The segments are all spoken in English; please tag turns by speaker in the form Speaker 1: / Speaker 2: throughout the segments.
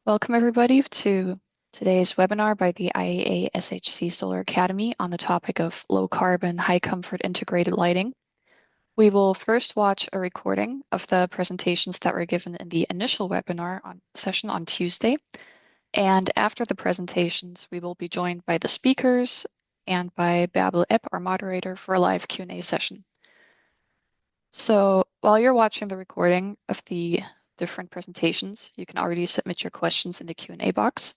Speaker 1: Welcome everybody to today's webinar by the IEA SHC Solar Academy on the topic of low carbon, high comfort integrated lighting. We will first watch a recording of the presentations that were given in the initial webinar session on Tuesday. And after the presentations, we will be joined by the speakers and by Bärbel Epp, our moderator, for a live Q&A session. So while you're watching the recording of the different presentations, you can already submit your questions in the Q&A box.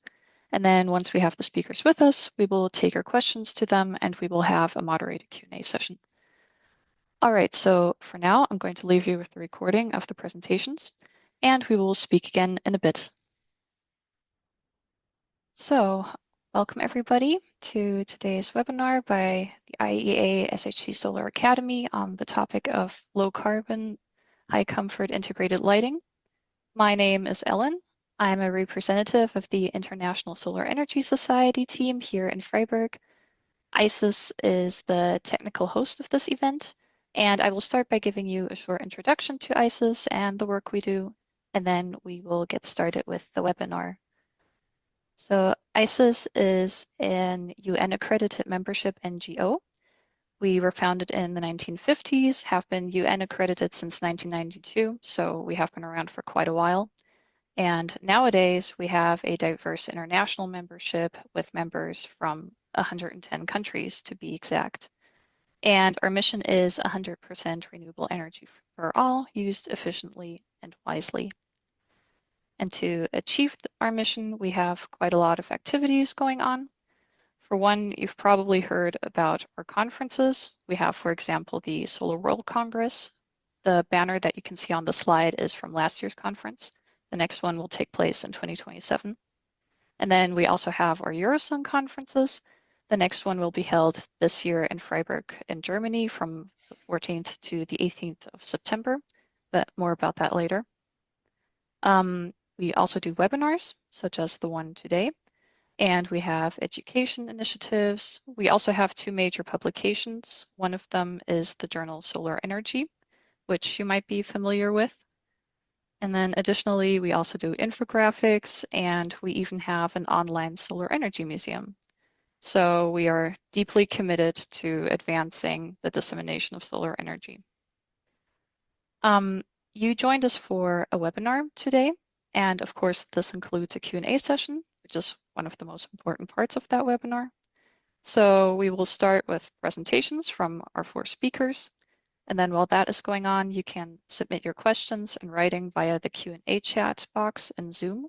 Speaker 1: And then once we have the speakers with us, we will take your questions to them and we will have a moderated Q&A session. All right, so for now, I'm going to leave you with the recording of the presentations and we will speak again in a bit. So welcome everybody to today's webinar by the IEA SHC Solar Academy on the topic of low carbon, high comfort integrated lighting. My name is Ellen. I'm a representative of the International Solar Energy Society team here in Freiburg. ISIS is the technical host of this event, and I will start by giving you a short introduction to ISIS and the work we do, and then we will get started with the webinar. So ISIS is an UN-accredited membership NGO. We were founded in the 1950s, have been UN accredited since 1992, so we have been around for quite a while. And nowadays, we have a diverse international membership with members from 110 countries, to be exact. And our mission is 100% renewable energy for all, used efficiently and wisely. And to achieve our mission, we have quite a lot of activities going on. For one, you've probably heard about our conferences. We have, for example, the Solar World Congress. The banner that you can see on the slide is from last year's conference. The next one will take place in 2027. And then we also have our Eurosung conferences. The next one will be held this year in Freiburg in Germany from the 14th to the 18th of September, but more about that later. We also do webinars, such as the one today. And we have education initiatives. We also have two major publications. One of them is the journal Solar Energy, which you might be familiar with. And then additionally, we also do infographics, and we even have an online solar energy museum. So we are deeply committed to advancing the dissemination of solar energy. You joined us for a webinar today, and of course, this includes a Q&A session, which is one of the most important parts of that webinar. So we will start with presentations from our four speakers. And then while that is going on, you can submit your questions in writing via the Q&A chat box in Zoom.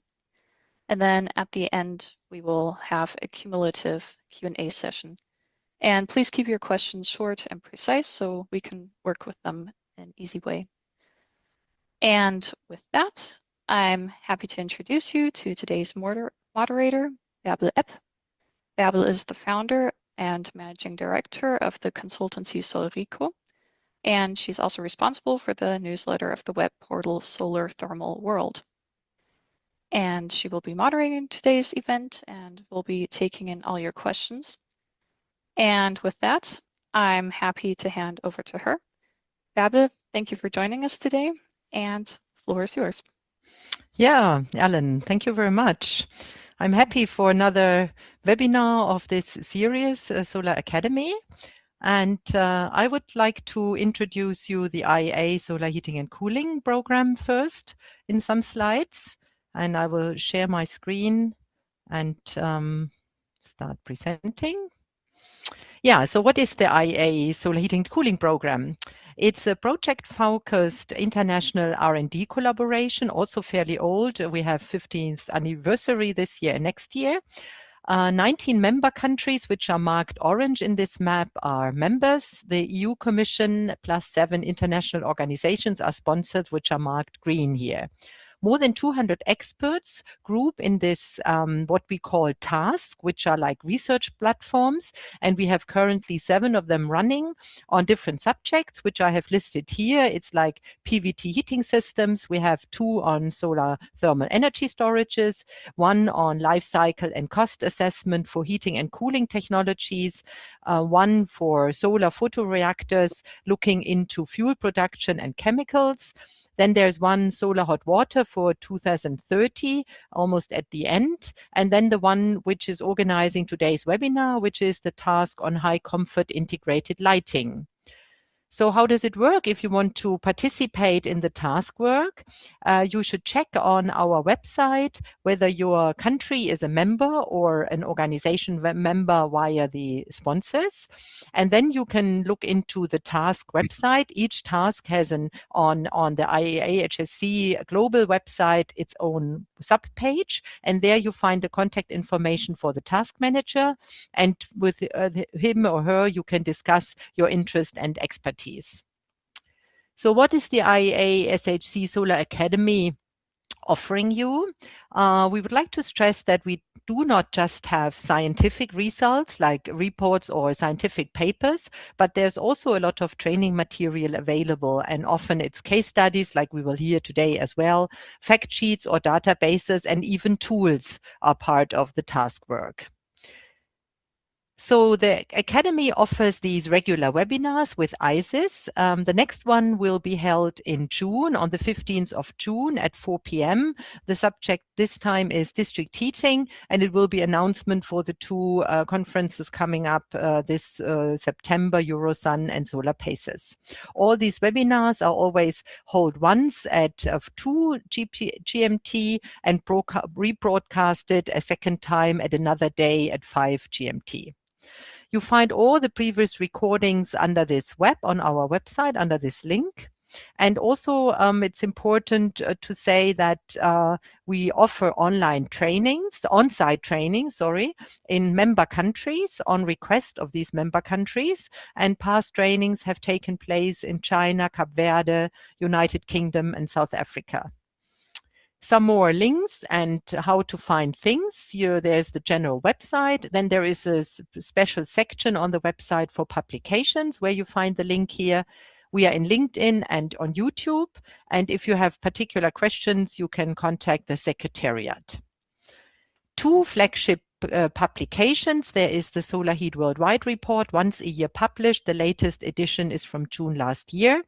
Speaker 1: And then at the end, we will have a cumulative Q&A session. And please keep your questions short and precise so we can work with them in an easy way. And with that, I'm happy to introduce you to today's moderator, Bärbel Epp. Bärbel is the founder and managing director of the consultancy Solrico, and she's also responsible for the newsletter of the web portal Solar Thermal World. And she will be moderating today's event and will be taking in all your questions. And with that, I'm happy to hand over to her. Bärbel, thank you for joining us today, and the floor is yours.
Speaker 2: Yeah, Ellen, thank you very much. I'm happy for another webinar of this series, Solar Academy. And I would like to introduce you the IEA Solar Heating and Cooling program first in some slides. And I will share my screen and start presenting. Yeah, so what is the IEA Solar Heating and Cooling program? It's a project-focused international R&D collaboration, also fairly old. We have 15th anniversary this year and next year. 19 member countries, which are marked orange in this map, are members. The EU Commission plus 7 international organizations are sponsored, which are marked green here. More than 200 experts group in this what we call task, which are like research platforms. And we have currently 7 of them running on different subjects, which I have listed here. It's like PVT heating systems. We have 2 on solar thermal energy storages, 1 on life cycle and cost assessment for heating and cooling technologies, 1 for solar photoreactors looking into fuel production and chemicals, Then there's one solar hot water for 2030, almost at the end. And then the one which is organizing today's webinar, which is the task on high comfort integrated lighting. So how does it work? If you want to participate in the task work, you should check on our website whether your country is a member or an organization member via the sponsors. And then you can look into the task website. Each task has on the IEA HSC global website its own subpage. And there you find the contact information for the task manager. And with him or her, you can discuss your interest and expertise. So what is the IEA SHC Solar Academy offering you? We would like to stress that we do not just have scientific results like reports or scientific papers, but there's also a lot of training material available, and often it's case studies like we will hear today as well, fact sheets or databases, and even tools are part of the task work. So the Academy offers these regular webinars with ISIS. The next one will be held in June, on the 15th of June at 4 p.m. The subject this time is district heating, and it will be announcement for the two conferences coming up this September, Eurosun and Solar Paces. All these webinars are always held once at 2 GMT and rebroadcasted a second time at another day at 5 GMT. You find all the previous recordings under this web on our website under this link. And also it's important to say that we offer online trainings, on-site trainings, in member countries on request of these member countries. And past trainings have taken place in China, Cape Verde, United Kingdom, and South Africa. Some more links and how to find things. Here, there's the general website. Then there is a special section on the website for publications where you find the link here. We are in LinkedIn and on YouTube. And if you have particular questions, you can contact the Secretariat. Two flagship publications. There is the Solar Heat Worldwide report, once a year published. The latest edition is from June last year.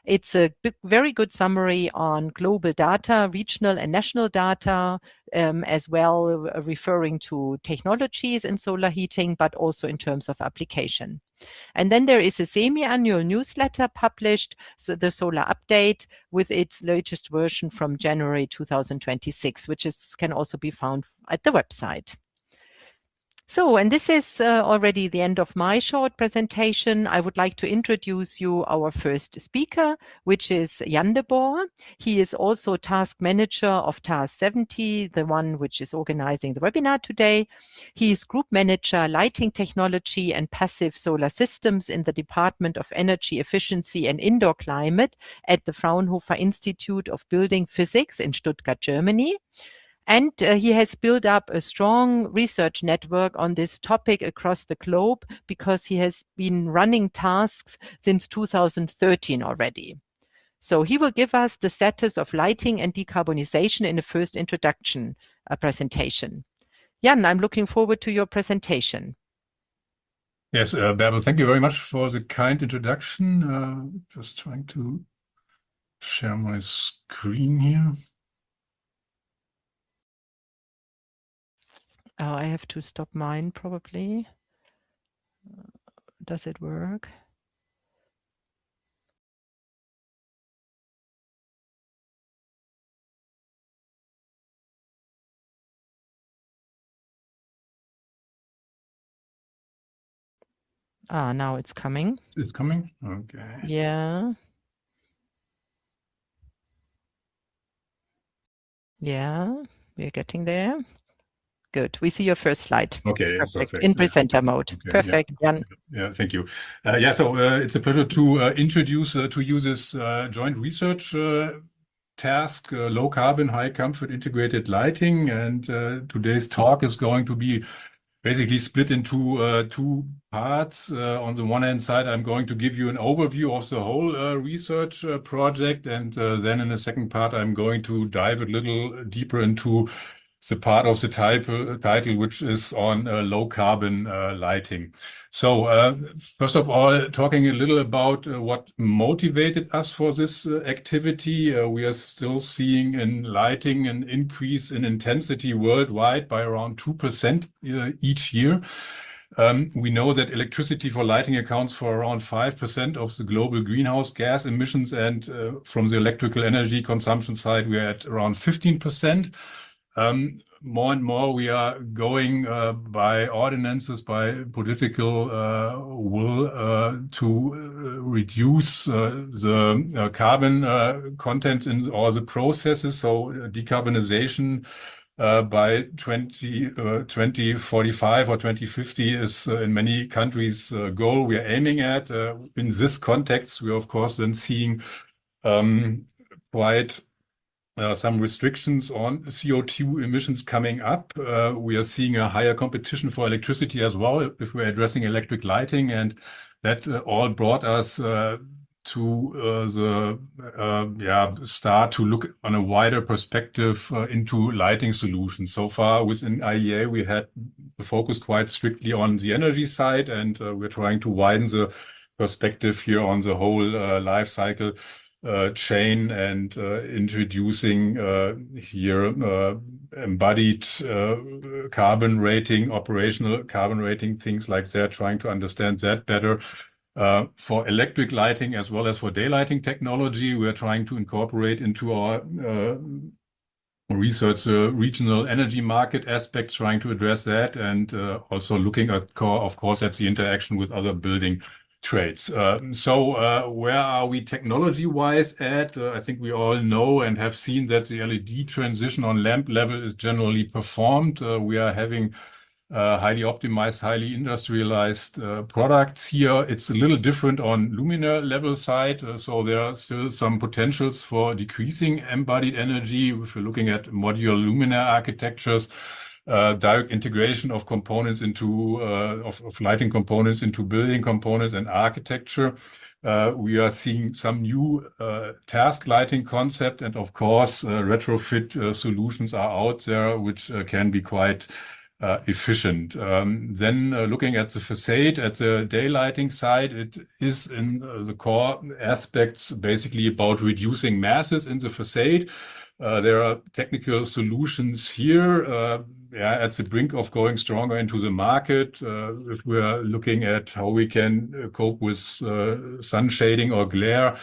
Speaker 2: It's a very good summary on global data, regional and national data, as well referring to technologies in solar heating, but also in terms of application. And then there is a semi-annual newsletter published, so the Solar Update, with its latest version from January 2026, which can also be found at the website. So, and this is already the end of my short presentation. I would like to introduce you our first speaker, which is Jan de Boer. He is also task manager of Task 70, the one which is organizing the webinar today. He is group manager, lighting technology and passive solar systems in the Department of Energy Efficiency and Indoor Climate at the Fraunhofer Institute of Building Physics in Stuttgart, Germany. And he has built up a strong research network on this topic across the globe because he has been running tasks since 2013 already. So he will give us the status of lighting and decarbonization in a first introduction presentation. Jan, I'm looking forward to your presentation.
Speaker 3: Yes, Bärbel, thank you very much for the kind introduction. Just trying to share my screen here.
Speaker 2: I have to stop mine probably. Does it work? Ah, now it's coming.
Speaker 3: It's coming? Okay.
Speaker 2: Yeah. Yeah, we're getting there. Good. We see your first slide.
Speaker 3: Okay,
Speaker 2: perfect. In presenter mode. Okay, perfect, Jan.
Speaker 3: Yeah, thank you. So it's a pleasure to introduce to you this joint research task, low carbon, high comfort integrated lighting. And today's talk is going to be basically split into two parts. On the one hand side, I'm going to give you an overview of the whole research project. And then in the second part, I'm going to dive a little deeper into the part of the title which is on low carbon lighting. So first of all, talking a little about what motivated us for this activity. We are still seeing in lighting an increase in intensity worldwide by around 2% each year. We know that electricity for lighting accounts for around 5% of the global greenhouse gas emissions, and from the electrical energy consumption side, we are at around 15%. More and more, we are going by ordinances, by political will to reduce the carbon content in all the processes. So decarbonization by 2045 or 2050 is in many countries a goal we are aiming at. In this context, we are, of course, then seeing quite some restrictions on CO2 emissions coming up. We are seeing a higher competition for electricity as well if we're addressing electric lighting, and that all brought us to start to look on a wider perspective into lighting solutions. So far within IEA, we had focused quite strictly on the energy side, and we're trying to widen the perspective here on the whole life cycle chain and introducing here embodied carbon rating, operational carbon rating, things like that, trying to understand that better. For electric lighting as well as for daylighting technology, we are trying to incorporate into our research regional energy market aspects, trying to address that, and also looking at, of course, at the interaction with other building trades. So where are we technology-wise at? I think we all know and have seen that the LED transition on lamp level is generally performed. We are having highly optimized, highly industrialized products here. It's a little different on luminaire level side. So there are still some potentials for decreasing embodied energy. If you're looking at modular luminaire architectures, direct integration of components into of lighting components into building components and architecture. We are seeing some new task lighting concept, and of course, retrofit solutions are out there, which can be quite efficient. Then looking at the facade, at the daylighting side, it is in the core aspects basically about reducing masses in the facade. There are technical solutions here at the brink of going stronger into the market. If we're looking at how we can cope with sun shading or glare,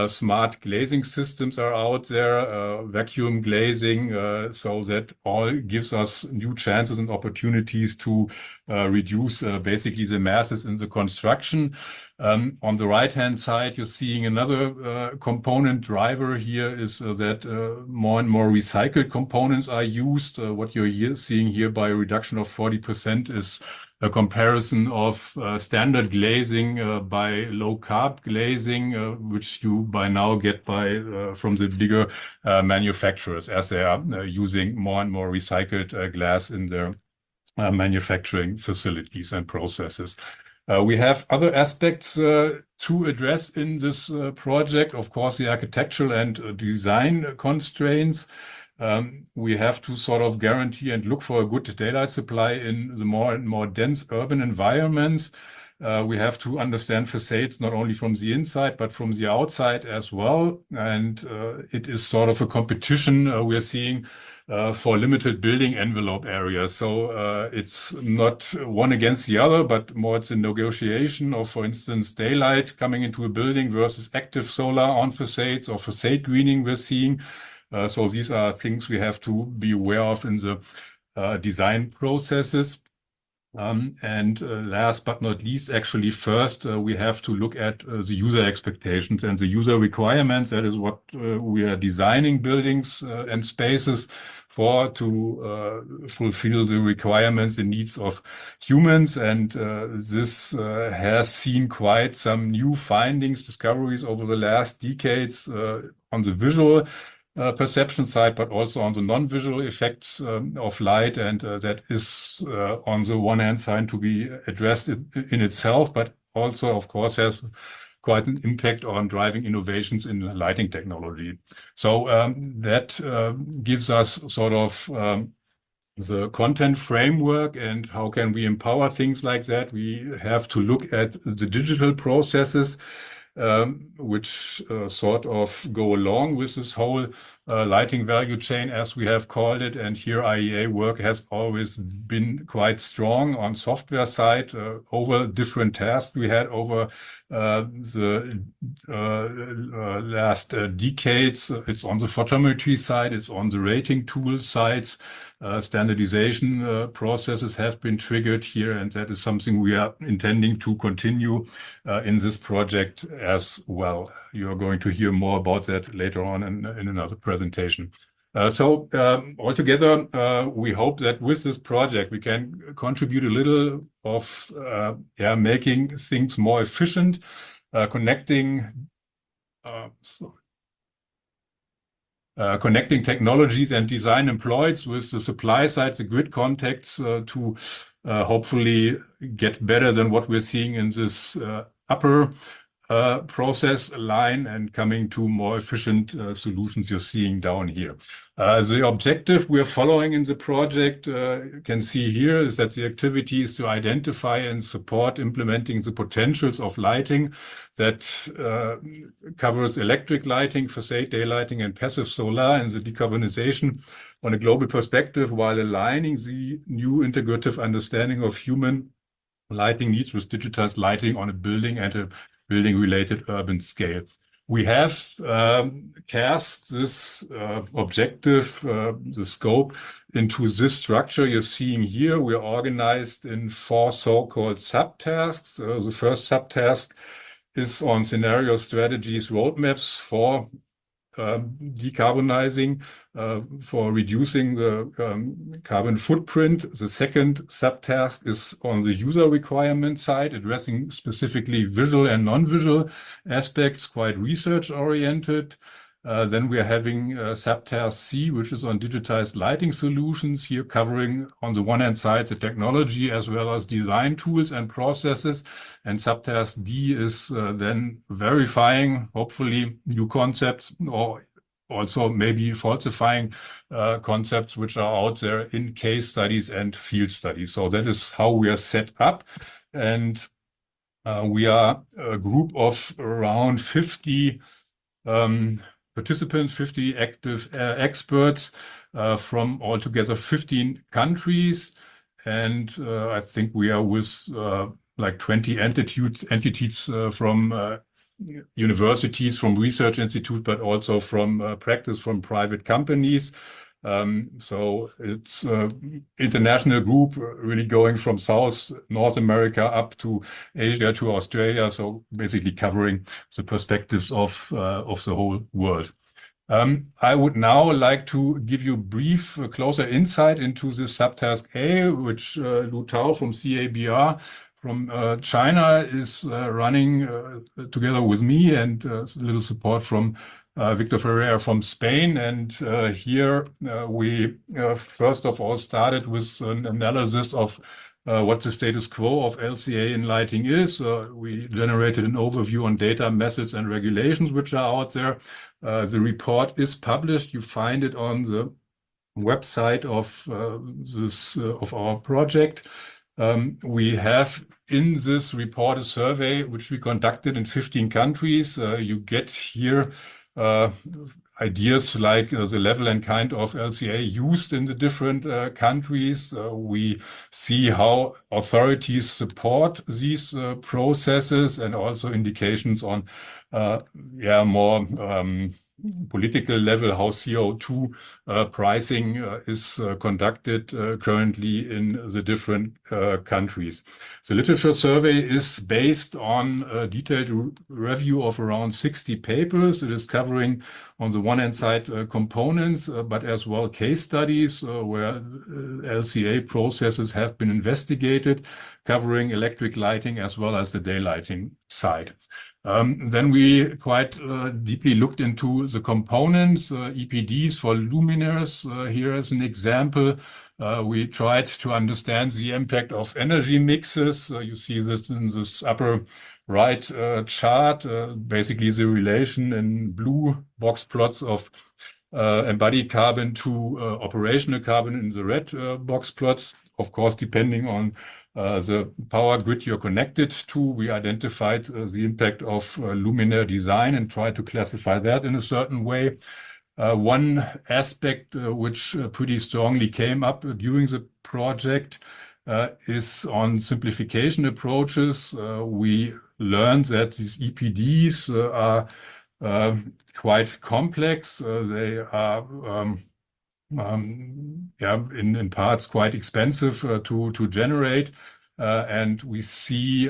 Speaker 3: smart glazing systems are out there, vacuum glazing, so that all gives us new chances and opportunities to reduce basically the masses in the construction. On the right-hand side, you're seeing another component driver here is that more and more recycled components are used. What you're seeing here by a reduction of 40% is a comparison of standard glazing by low-carb glazing, which you by now get from the bigger manufacturers as they are using more and more recycled glass in their manufacturing facilities and processes. We have other aspects to address in this project. Of course, the architectural and design constraints. We have to sort of guarantee and look for a good daylight supply in the more and more dense urban environments. We have to understand facades not only from the inside, but from the outside as well. And it is sort of a competition we're seeing for limited building envelope areas. So it's not one against the other, but more it's a negotiation of, for instance, daylight coming into a building versus active solar on facades or facade greening we're seeing. So these are things we have to be aware of in the design processes. And last but not least, actually first, we have to look at the user expectations and the user requirements. That is what we are designing buildings and spaces for, to fulfill the requirements and needs of humans. And this has seen quite some new findings, discoveries over the last decades on the visual perception side, but also on the non-visual effects of light. And that is on the one hand side to be addressed in itself, but also, of course, has quite an impact on driving innovations in lighting technology. So that gives us sort of the content framework and how can we empower things like that. We have to look at the digital processes, which sort of go along with this whole lighting value chain, as we have called it. And here IEA work has always been quite strong on software side over different tasks we had over the last decades. It's on the photometry side, it's on the rating tool sides. Standardization processes have been triggered here, and that is something we are intending to continue in this project as well. You're going to hear more about that later on in another presentation. Altogether, we hope that with this project, we can contribute a little of making things more efficient, connecting technologies and design employed with the supply side, the grid contacts, to hopefully get better than what we're seeing in this upper process line and coming to more efficient solutions you're seeing down here. The objective we're following in the project, you can see here, is that the activity is to identify and support implementing the potentials of lighting that covers electric lighting, facade daylighting, and passive solar, and the decarbonization on a global perspective, while aligning the new integrative understanding of human lighting needs with digitized lighting on a building and a building-related urban scale. We have cast this objective, the scope, into this structure you're seeing here. We're organized in 4 so-called subtasks. The first subtask is on scenario strategies, roadmaps for decarbonizing, for reducing the carbon footprint. The second subtask is on the user requirement side, addressing specifically visual and non-visual aspects, quite research-oriented. Then we are having subtask C, which is on digitized lighting solutions, here covering, on the one hand side, the technology as well as design tools and processes. And subtask D is then verifying, hopefully, new concepts, or also maybe falsifying concepts which are out there in case studies and field studies. So that is how we are set up. And we are a group of around 50 participants, 50 active experts from altogether 15 countries. And I think we are with like 20 entities from universities, from research institutes, but also from practice from private companies. So it's an international group, really going from North America up to Asia to Australia. So basically covering the perspectives of the whole world. I would now like to give you a brief, closer insight into this subtask A, which Lu Tao from CABR from China is running together with me, and a little support from Victor Ferreira from Spain. And here we first of all started with an analysis of what the status quo of LCA in lighting is. We generated an overview on data, methods, and regulations which are out there. The report is published. You find it on the website of our project. We have in this report a survey which we conducted in 15 countries. You get here ideas like the level and kind of LCA used in the different countries. We see how authorities support these processes, and also indications on more political level, how CO2 pricing is conducted currently in the different countries. The literature survey is based on a detailed review of around 60 papers. It is covering, on the one hand side, components, but as well case studies where LCA processes have been investigated, covering electric lighting as well as the daylighting side. Then we quite deeply looked into the components, EPDs for luminaires. Here as an example, we tried to understand the impact of energy mixes. You see this in this upper right chart, basically the relation in blue box plots of embodied carbon to operational carbon in the red box plots. Of course, depending on the power grid you're connected to, we identified the impact of luminaire design and tried to classify that in a certain way. One aspect which pretty strongly came up during the project is on simplification approaches. We learned that these EPDs are quite complex. They are in parts quite expensive to generate. And we see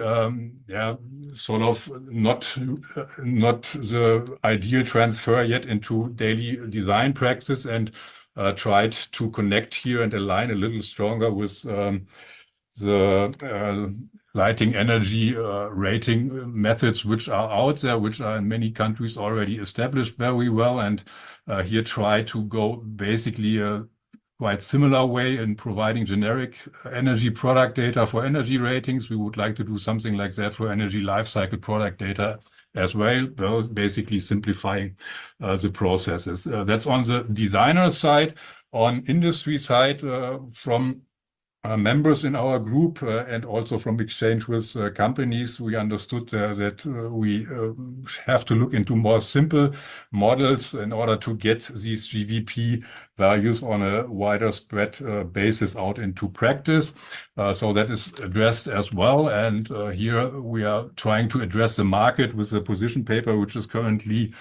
Speaker 3: sort of not the ideal transfer yet into daily design practice, and tried to connect here and align a little stronger with the lighting energy rating methods which are out there, which are in many countries already established very well, and here try to go basically a quite similar way in providing generic energy product data for energy ratings. We would like to do something like that for energy life cycle product data as well, basically simplifying the processes. That's on the designer side. On industry side, from members in our group and also from exchange with companies, we understood that we have to look into more simple models in order to get these GVP values on a wider spread basis out into practice. So that is addressed as well. And here we are trying to address the market with a position paper, which is currently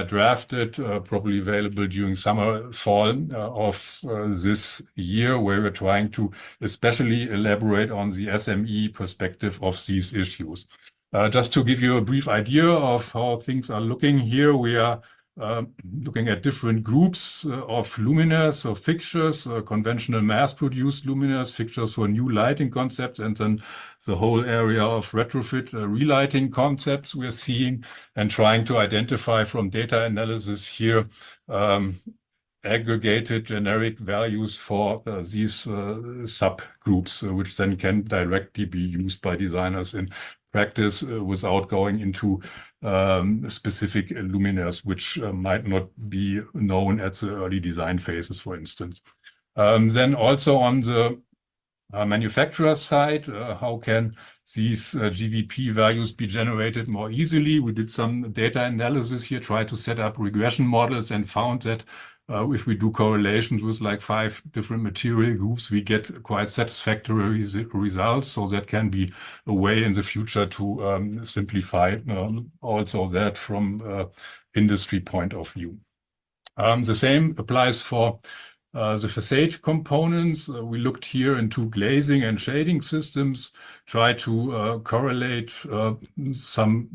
Speaker 3: drafted, probably available during summer, fall of this year, where we're trying to especially elaborate on the SME perspective of these issues. Just to give you a brief idea of how things are looking here, we are looking at different groups of luminaires, so fixtures, conventional mass-produced luminaires, fixtures for new lighting concepts, and then the whole area of retrofit relighting concepts we're seeing, and trying to identify from data analysis here aggregated generic values for these subgroups, which then can directly be used by designers in practice without going into specific luminaires, which might not be known at the early design phases, for instance. Then also on the manufacturer side, how can these GVP values be generated more easily? We did some data analysis here, tried to set up regression models, and found that if we do correlations with like 5 different material groups, we get quite satisfactory results. So that can be a way in the future to simplify also that from industry point of view. The same applies for the facade components. We looked here into glazing and shading systems, try to correlate some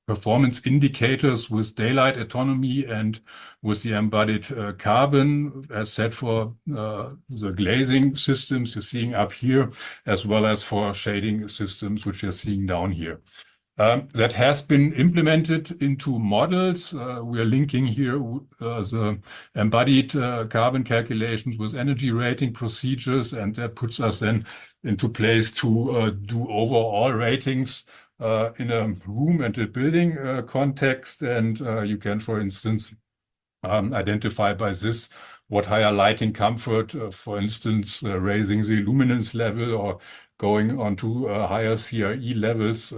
Speaker 3: performance indicators with daylight autonomy and with the embodied carbon, as said for the glazing systems you're seeing up here, as well as for shading systems, which you're seeing down here. That has been implemented into models. We are linking here the embodied carbon calculations with energy rating procedures, and that puts us then into place to do overall ratings in a room and a building context. And you can, for instance, identify by this what higher lighting comfort, for instance, raising the luminance level or going on to higher CRE levels,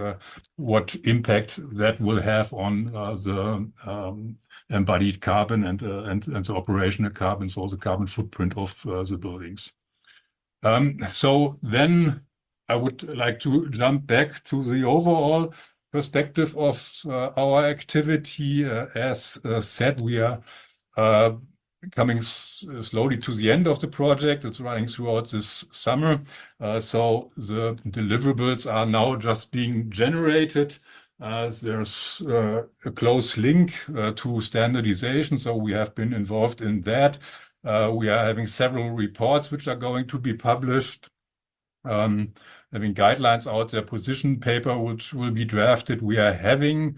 Speaker 3: what impact that will have on the embodied carbon and the operational carbon, so the carbon footprint of the buildings. So then I would like to jump back to the overall perspective of our activity. As said, we are coming slowly to the end of the project. It's running throughout this summer. So the deliverables are now just being generated. There's a close link to standardization, so we have been involved in that. We are having several reports which are going to be published, having guidelines out there, position paper which will be drafted. We are having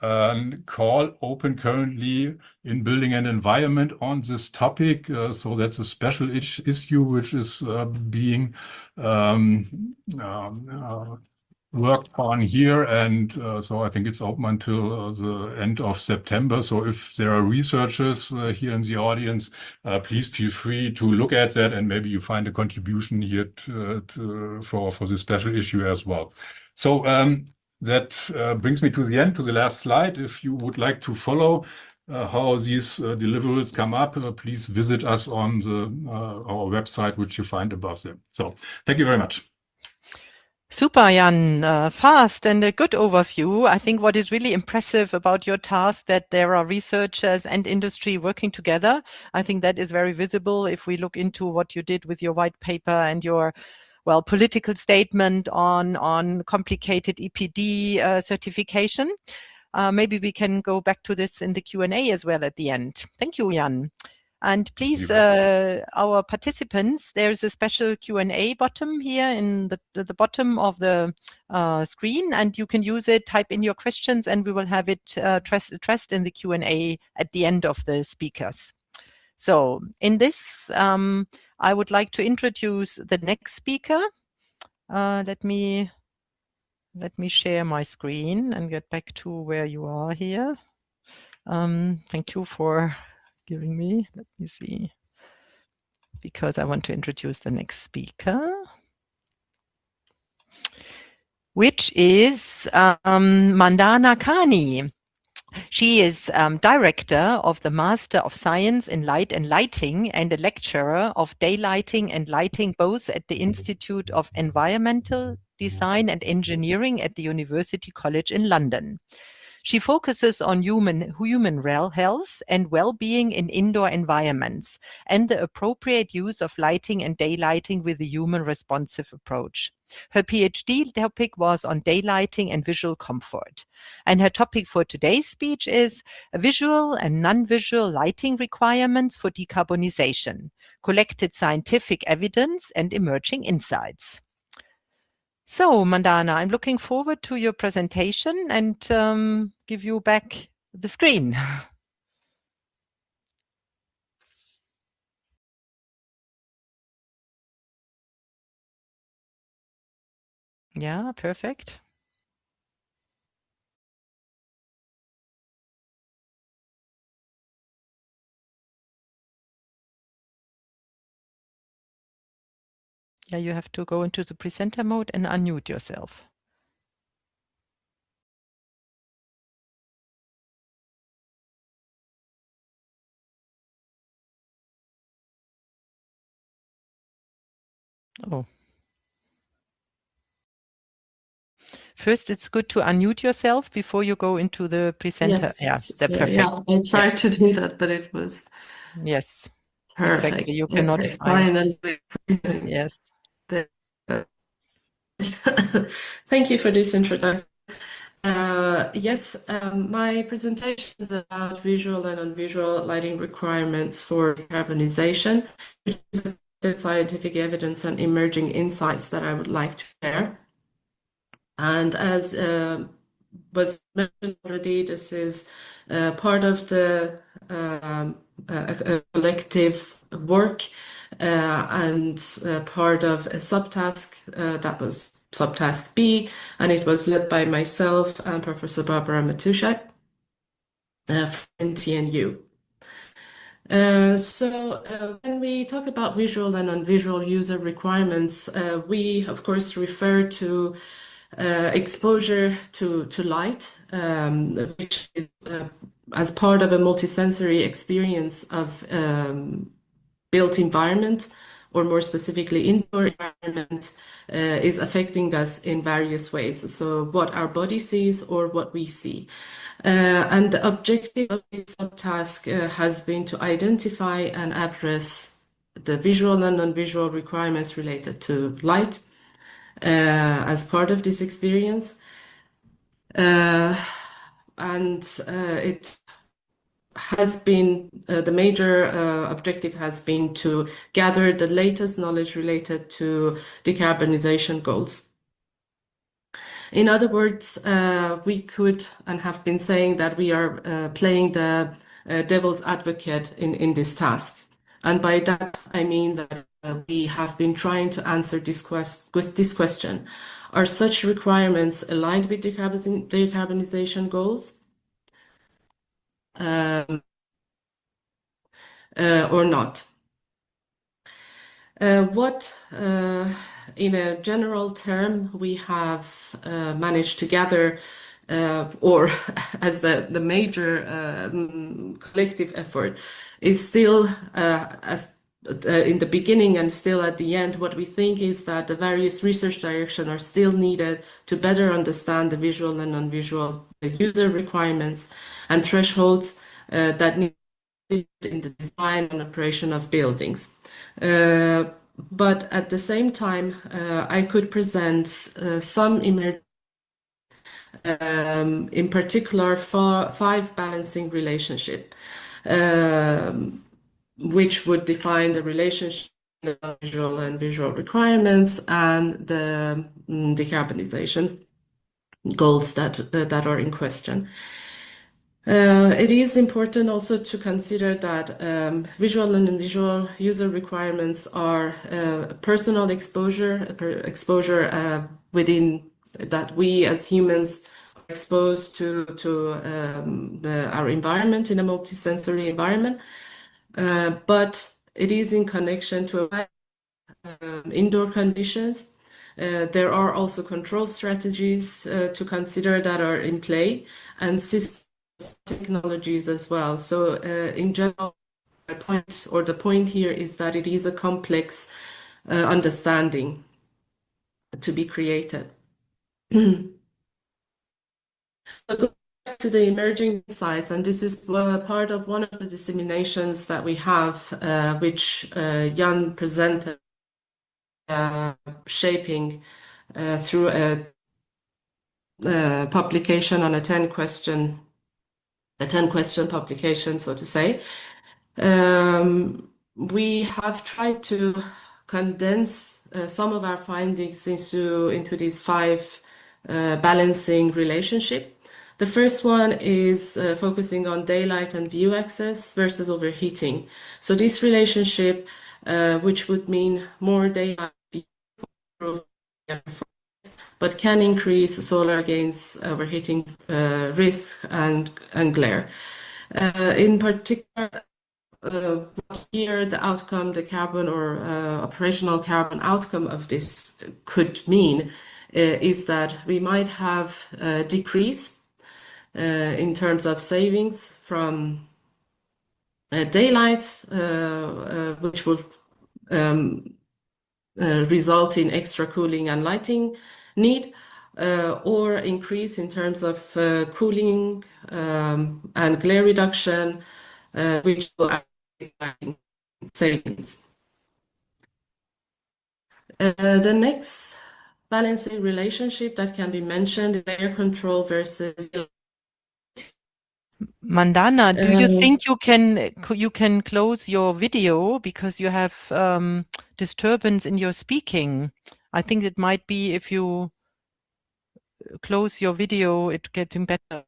Speaker 3: a call open currently in building and environment on this topic. So that's a special issue which is being worked on here, and so I think it's open until the end of September. So if there are researchers here in the audience, please feel free to look at that, and maybe you find a contribution here for this special issue as well. So that brings me to the end, to the last slide. If you would like to follow how these deliverables come up, please visit us on our website, which you find above them. So thank you very much.
Speaker 2: Super, Jan. Fast and a good overview. I think what is really impressive about your task that there are researchers and industry working together. I think that is very visible if we look into what you did with your white paper and your political statement on complicated EPD certification. Maybe we can go back to this in the Q&A as well at the end. Thank you, Jan. And please, our participants, there's a special Q&A button here in the bottom of the screen, and you can use it, type in your questions, and we will have it addressed in the Q&A at the end of the speakers. So in this, I would like to introduce the next speaker. Let me share my screen and get back to where you are here. Thank you for giving me, let me see, because I want to introduce the next speaker, which is Mandana Kani. She is director of the Master of Science in Light and Lighting and a lecturer of daylighting and lighting both at the Institute of Environmental Design and Engineering at the University College in London. She focuses on human health and well-being in indoor environments and the appropriate use of lighting and daylighting with a human responsive approach. Her PhD topic was on daylighting and visual comfort. And her topic for today's speech is visual and non-visual lighting requirements for decarbonization, collected scientific evidence and emerging insights. So, Mandana, I'm looking forward to your presentation and give you back the screen. Yeah, perfect. Yeah, you have to go into the presenter mode and unmute yourself. Oh. First, it's good to unmute yourself before you go into the presenter.
Speaker 4: Yes,
Speaker 2: Yeah, perfect.
Speaker 4: yeah, I tried to do that, but it was
Speaker 2: yes,
Speaker 4: perfect.
Speaker 2: Exactly. You cannot
Speaker 4: Okay,
Speaker 2: find.
Speaker 4: finally.
Speaker 2: Yes.
Speaker 4: Thank you for this introduction. Yes, my presentation is about visual and non-visual lighting requirements for decarbonization, which is the scientific evidence and emerging insights that I would like to share. And as was mentioned already, this is part of the a collective work and part of a subtask that was subtask B, and it was led by myself and Professor Barbara Matushak from TNU. So when we talk about visual and non-visual user requirements, we of course refer to exposure to light, which is as part of a multisensory experience of built environment, or more specifically indoor environment, is affecting us in various ways. So what our body sees or what we see. And the objective of this subtask has been to identify and address the visual and non-visual requirements related to light as part of this experience. And it has been, the major objective has been to gather the latest knowledge related to decarbonization goals. In other words, we could and have been saying that we are playing the devil's advocate in this task. And by that, I mean that we have been trying to answer this question. Are such requirements aligned with decarbonization goals or not? What, in a general term, we have managed to gather, or as the major collective effort, is still in the beginning and still at the end, what we think is that the various research directions are still needed to better understand the visual and non-visual user requirements and thresholds that need in the design and operation of buildings. But at the same time, I could present some emerging, in particular, five balancing relationship, which would define the relationship between the visual and visual requirements and the decarbonization goals that are in question. It is important also to consider that visual and non-visual user requirements are personal exposure within that we as humans are exposed to our environment in a multisensory environment, but it is in connection to indoor conditions. There are also control strategies to consider that are in play, and technologies as well. So in general, the point here is that it is a complex understanding to be created. So go back to the emerging insights, and this is part of one of the disseminations that we have, which Jan presented, shaping through a publication on a 10-question publication, so to say. We have tried to condense some of our findings into these five balancing relationship. The first one is focusing on daylight and view access versus overheating. So this relationship, which would mean more daylight, but can increase solar against overheating risk and glare. In particular, here the outcome, the carbon or operational carbon outcome of this could mean is that we might have a decrease in terms of savings from daylight, which will result in extra cooling and lighting need, or increase in terms of cooling and glare reduction, which will actually savings. The next balancing relationship that can be mentioned is air control versus.
Speaker 2: Mandana, do you think you can close your video because you have disturbance in your speaking? I think it might be if you close your video, it's getting better.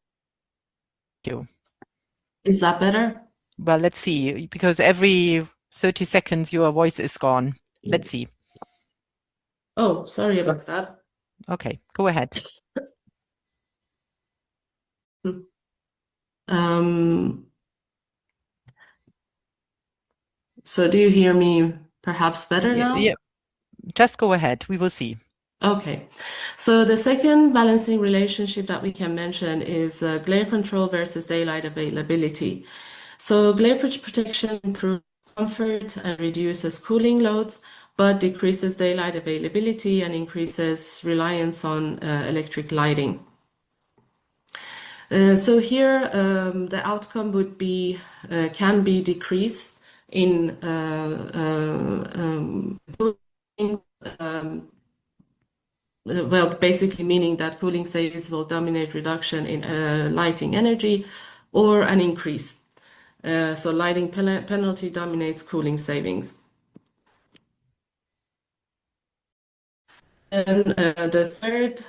Speaker 4: Is that better?
Speaker 2: Well, let's see, because every 30 seconds your voice is gone. Let's see.
Speaker 4: Oh, sorry about that.
Speaker 2: Okay, go ahead.
Speaker 4: So do you hear me perhaps better now?
Speaker 2: Yeah, just go ahead. We will see.
Speaker 4: Okay, so the second balancing relationship that we can mention is glare control versus daylight availability. So glare protection improves comfort and reduces cooling loads, but decreases daylight availability and increases reliance on electric lighting. So here the outcome would be can be decrease in well, basically meaning that cooling savings will dominate reduction in lighting energy, or an increase. So lighting penalty dominates cooling savings. And the third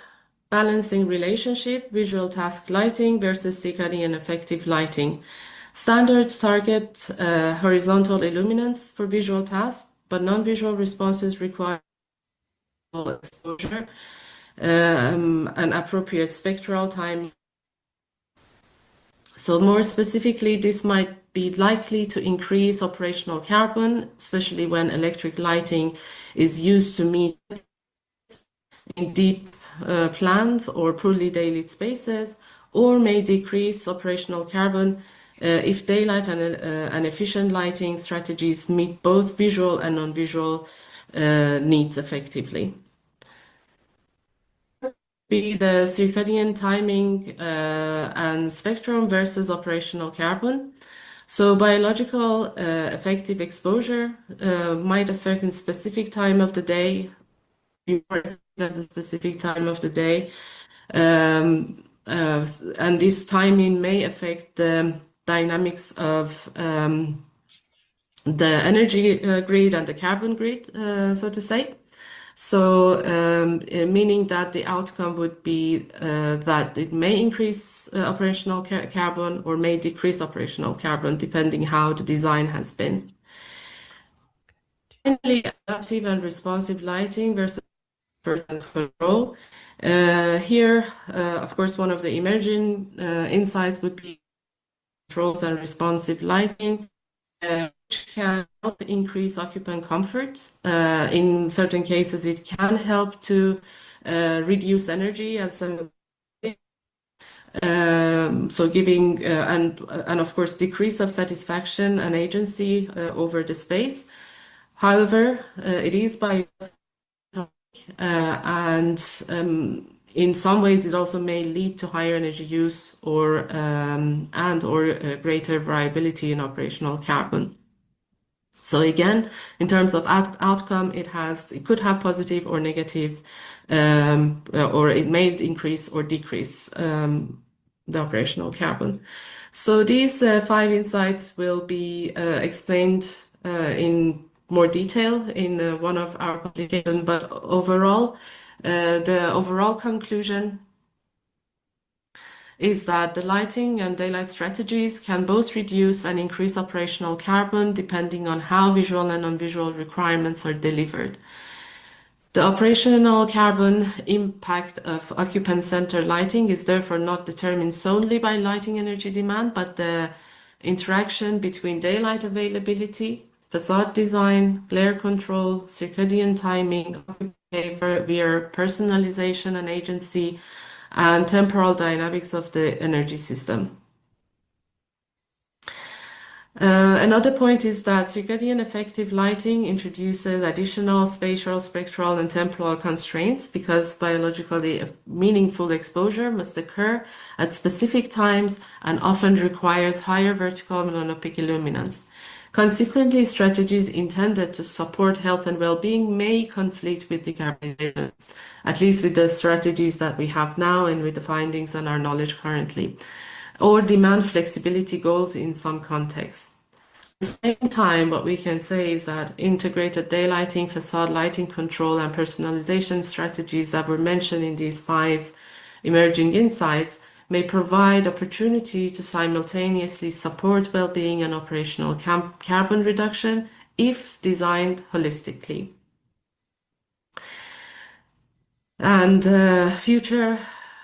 Speaker 4: balancing relationship, visual task lighting versus circadian effective lighting. Standards target horizontal illuminance for visual tasks, but non-visual responses require exposure, and appropriate spectral time. So more specifically, this might be likely to increase operational carbon, especially when electric lighting is used to meet in deep planned or poorly daylit spaces, or may decrease operational carbon if daylight and efficient lighting strategies meet both visual and non-visual needs effectively. Be the circadian timing and spectrum versus operational carbon. So biological effective exposure might affect in specific time of the day, as a specific time of the day, and this timing may affect the dynamics of the energy grid and the carbon grid, so to say. So meaning that the outcome would be that it may increase operational carbon or may decrease operational carbon, depending how the design has been. Finally, adaptive and responsive lighting versus person control. Here, of course, one of the emerging insights would be controls and responsive lighting, which can help increase occupant comfort. In certain cases, it can help to reduce energy as some so giving and of course decrease of satisfaction and agency over the space. However, it is by and in some ways, it also may lead to higher energy use or greater variability in operational carbon. So again, in terms of outcome, it could have positive or negative, or it may increase or decrease the operational carbon. So these 5 insights will be explained in more detail in one of our publications, but overall, the overall conclusion is that the lighting and daylight strategies can both reduce and increase operational carbon depending on how visual and non-visual requirements are delivered. The operational carbon impact of occupant-centered lighting is therefore not determined solely by lighting energy demand, but the interaction between daylight availability, facade design, glare control, circadian timing, behavior, personalization and agency, and temporal dynamics of the energy system. Another point is that circadian effective lighting introduces additional spatial, spectral, and temporal constraints because biologically meaningful exposure must occur at specific times and often requires higher vertical monopic illuminance. Consequently, strategies intended to support health and well-being may conflict with decarbonization, at least with the strategies that we have now and with the findings and our knowledge currently, or demand flexibility goals in some contexts. At the same time, what we can say is that integrated daylighting, facade lighting control, and personalization strategies that were mentioned in these 5 emerging insights may provide opportunity to simultaneously support well-being and operational carbon reduction if designed holistically. And future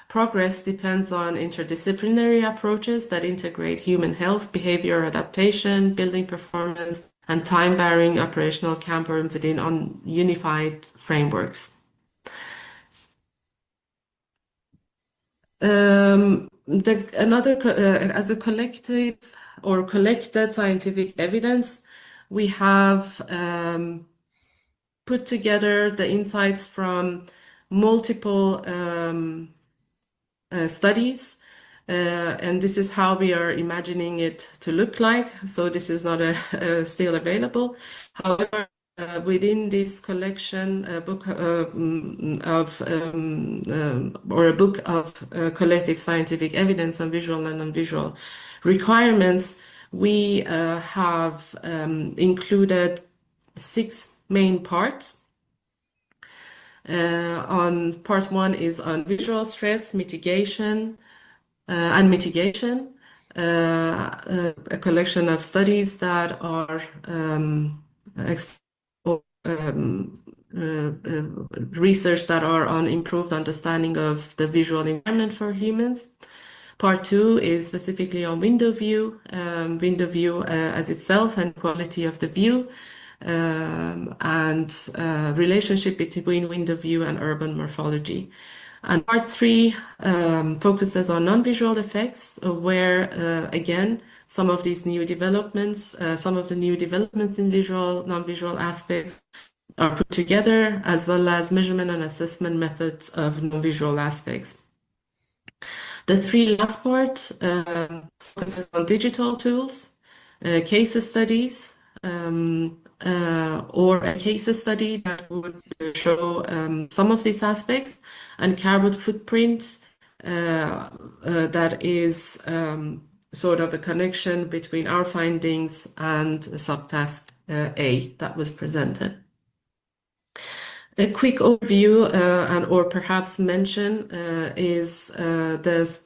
Speaker 4: progress depends on interdisciplinary approaches that integrate human health, behavior adaptation, building performance, and time-varying operational carbon within unified frameworks. As a collective or collected scientific evidence, we have put together the insights from multiple studies, and this is how we are imagining it to look like. So this is not still available. However, within this collection, a book of collective scientific evidence on visual and non-visual requirements, we have included 6 main parts. On part 1 is on visual stress mitigation and mitigation, a collection of studies that are or research that are on improved understanding of the visual environment for humans. Part 2 is specifically on window view as itself and quality of the view, and relationship between window view and urban morphology. And part 3 focuses on non-visual effects, where again, some of these new developments, some of the new developments in visual, non-visual aspects are put together, as well as measurement and assessment methods of non-visual aspects. The 3 last part focuses on digital tools, case studies, or a case study that would show some of these aspects, and carbon footprint that is sort of a connection between our findings and subtask A that was presented. A quick overview or perhaps mention is there's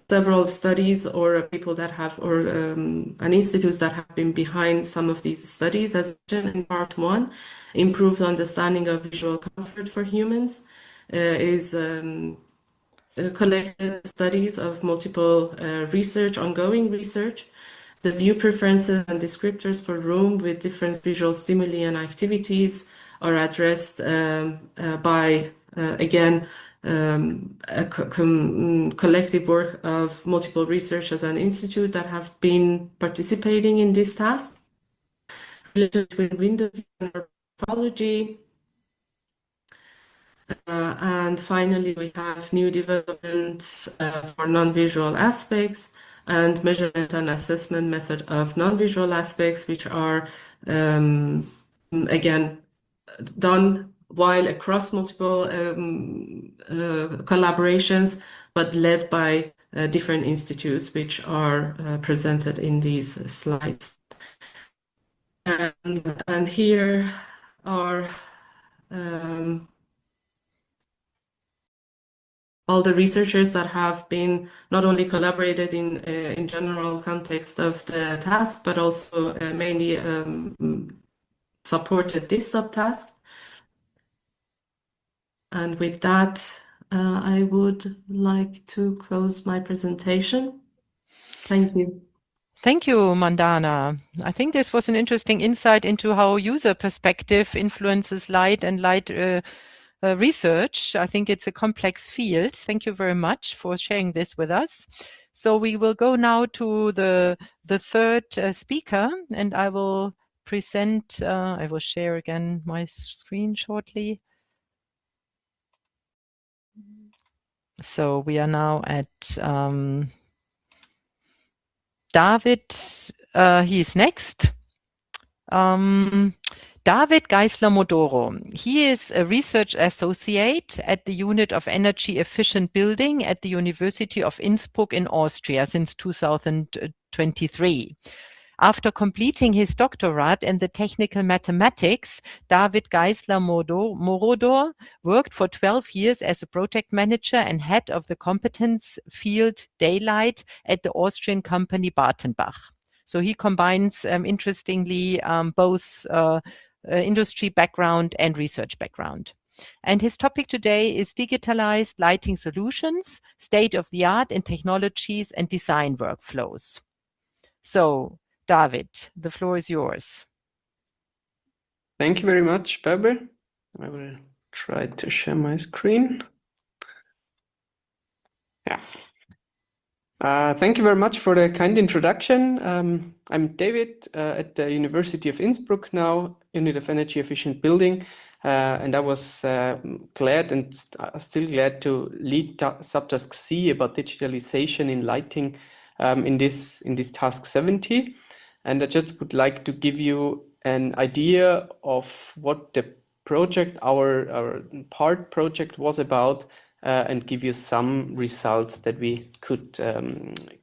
Speaker 4: several studies or people that have and institutes that have been behind some of these studies. As mentioned in part 1, improved understanding of visual comfort for humans is collected studies of multiple ongoing research. The view preferences and descriptors for room with different visual stimuli and activities are addressed by, again, a collective work of multiple researchers and institutes that have been participating in this task. Related between window view and morphology. And finally, we have new developments for non-visual aspects and measurement and assessment method of non-visual aspects, which are, again, done while across multiple collaborations, but led by different institutes, which are presented in these slides. And here are all the researchers that have been not only collaborated in general context of the task, but also mainly supported this subtask. And with that, I would like to close my presentation. Thank you.
Speaker 2: Thank you, Mandana. I think this was an interesting insight into how user perspective influences light and light research. I think it's a complex field. Thank you very much for sharing this with us. So we will go now to the third speaker, and I will present, I will share again my screen shortly. So we are now at David, he's next. David Geisler-Modoro. He is a research associate at the Unit of Energy Efficient Building at the University of Innsbruck in Austria since 2023. After completing his doctorate in the technical mathematics, David Geisler-Modoro worked for 12 years as a project manager and head of the competence field Daylight at the Austrian company Bartenbach. So he combines, interestingly, both industry background and research background. And his topic today is digitalized lighting solutions, state-of-the-art in technologies and design workflows. So, David, the floor is yours.
Speaker 5: Thank you very much, Barbara. I will try to share my screen. Yeah. Thank you very much for the kind introduction. I'm David at the University of Innsbruck now, Unit of Energy Efficient Building, and I was glad and still glad to lead subtask C about digitalization in lighting in this task 70. And I just would like to give you an idea of what the project, our part project was about, and give you some results that we could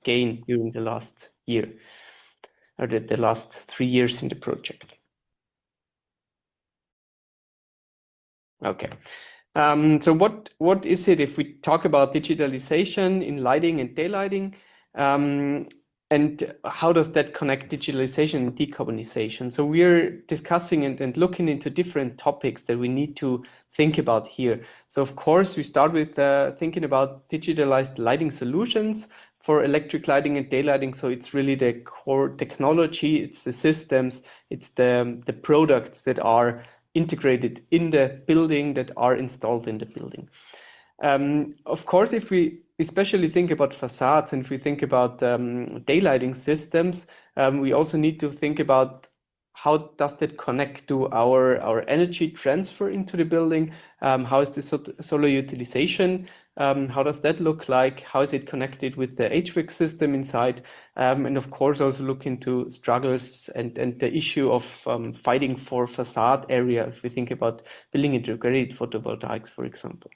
Speaker 5: gain during the last year, or the last 3 years in the project. Okay. So what is it if we talk about digitalization in lighting and daylighting? And how does that connect digitalization and decarbonization? So we're discussing and looking into different topics that we need to think about here. So of course, we start with thinking about digitalized lighting solutions for electric lighting and daylighting. So it's really the core technology, it's the systems, it's the products that are integrated in the building, that are installed in the building. Of course, if we especially think about facades and if we think about daylighting systems, we also need to think about how does that connect to our energy transfer into the building? How is the solar utilization? How does that look like? How is it connected with the HVAC system inside? And of course, also look into struggles and the issue of fighting for facade area if we think about building integrated photovoltaics, for example.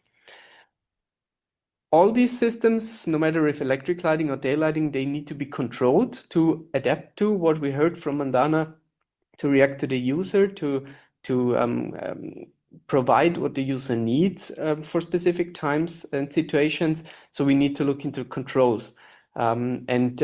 Speaker 5: All these systems, no matter if electric lighting or daylighting, they need to be controlled to adapt to what we heard from Mandana, to react to the user, to provide what the user needs for specific times and situations. So we need to look into controls. And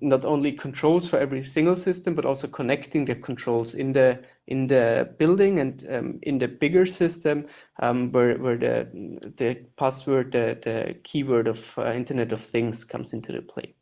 Speaker 5: not only controls for every single system, but also connecting the controls in the building and in the bigger system where the password, the keyword of Internet of Things comes into the play.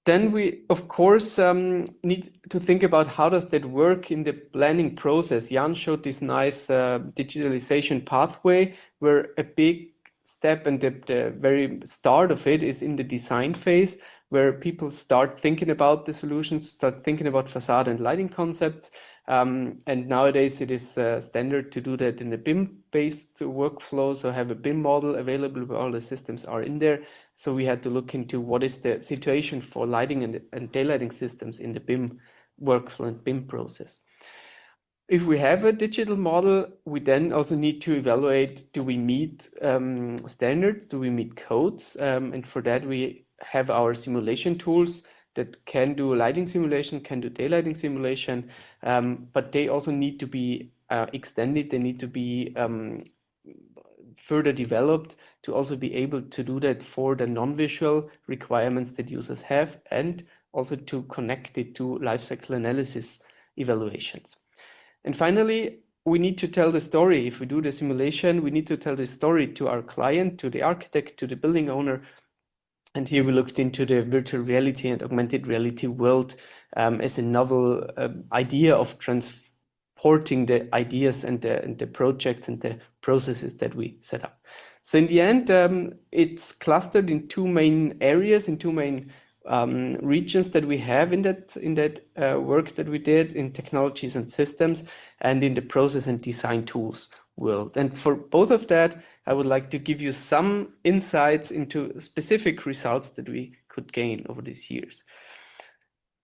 Speaker 5: Then we, of course, need to think about how does that work in the planning process. Jan showed this nice digitalization pathway where a big step and the very start of it is in the design phase, where people start thinking about the solutions, start thinking about facade and lighting concepts. And nowadays it is standard to do that in a BIM-based workflow, so have a BIM model available where all the systems are in there. So we had to look into what is the situation for lighting and daylighting systems in the BIM workflow and BIM process. If we have a digital model, we then also need to evaluate, do we meet standards, do we meet codes? And for that, we have our simulation tools that can do lighting simulation, can do daylighting simulation, but they also need to be extended, they need to be further developed to also be able to do that for the non-visual requirements that users have, and also to connect it to lifecycle analysis evaluations. And finally, we need to tell the story. If we do the simulation, we need to tell the story to our client, to the architect, to the building owner. And here we looked into the virtual reality and augmented reality world as a novel idea of transporting the ideas and the projects and the processes that we set up. So in the end, it's clustered in two main areas, in two main regions that we have in that work that we did in technologies and systems, and in the process and design tools world. And for both of that, I would like to give you some insights into specific results that we could gain over these years.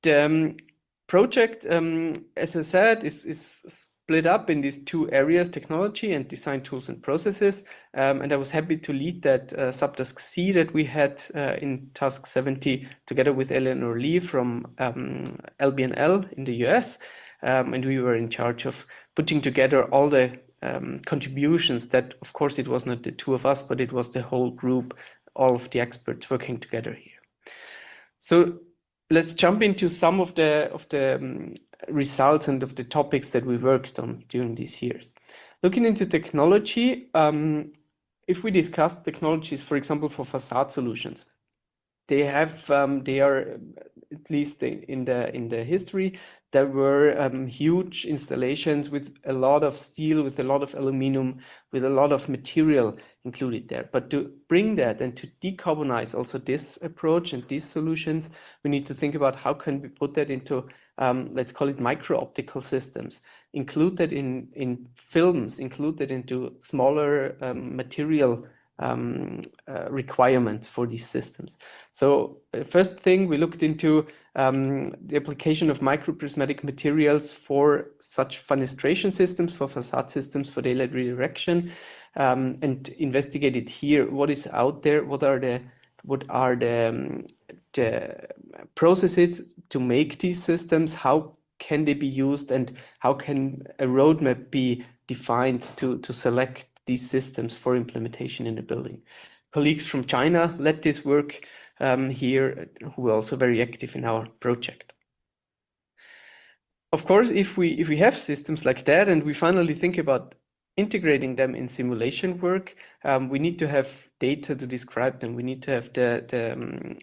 Speaker 5: The project, as I said, is split up in these two areas, technology and design tools and processes. And I was happy to lead that subtask C that we had in task 70 together with Eleanor Lee from LBNL in the US. And we were in charge of putting together all the contributions that, of course, it was not the two of us, but it was the whole group, all of the experts working together here. So let's jump into some of the results and of the topics that we worked on during these years. Looking into technology, if we discuss technologies, for example, for facade solutions, they are, at least in the history, there were huge installations with a lot of steel, with a lot of aluminum, with a lot of material included there. But to bring that and to decarbonize also this approach and these solutions, we need to think about how can we put that into, let's call it micro-optical systems, include that in films, include that into smaller material requirements for these systems. So first thing we looked into the application of microprismatic materials for such fenestration systems, for facade systems, for daylight redirection, and investigated here what is out there, what are the processes to make these systems, how can they be used, and how can a roadmap be defined to select these systems for implementation in the building. Colleagues from China led this work. here, who are also very active in our project. Of course, if we have systems like that and we finally think about integrating them in simulation work, we need to have data to describe them. We need to have the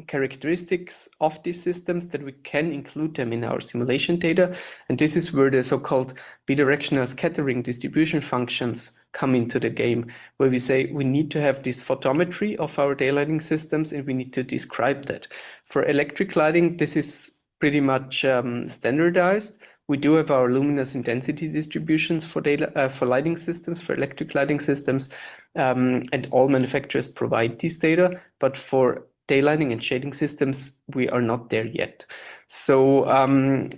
Speaker 5: characteristics of these systems that we can include them in our simulation data. And this is where the so-called bidirectional scattering distribution functions come into the game, where we say we need to have this photometry of our daylighting systems and we need to describe that. For electric lighting, this is pretty much standardized. We do have our luminous intensity distributions for lighting systems, for electric lighting systems, and all manufacturers provide these data. But for daylighting and shading systems, we are not there yet. So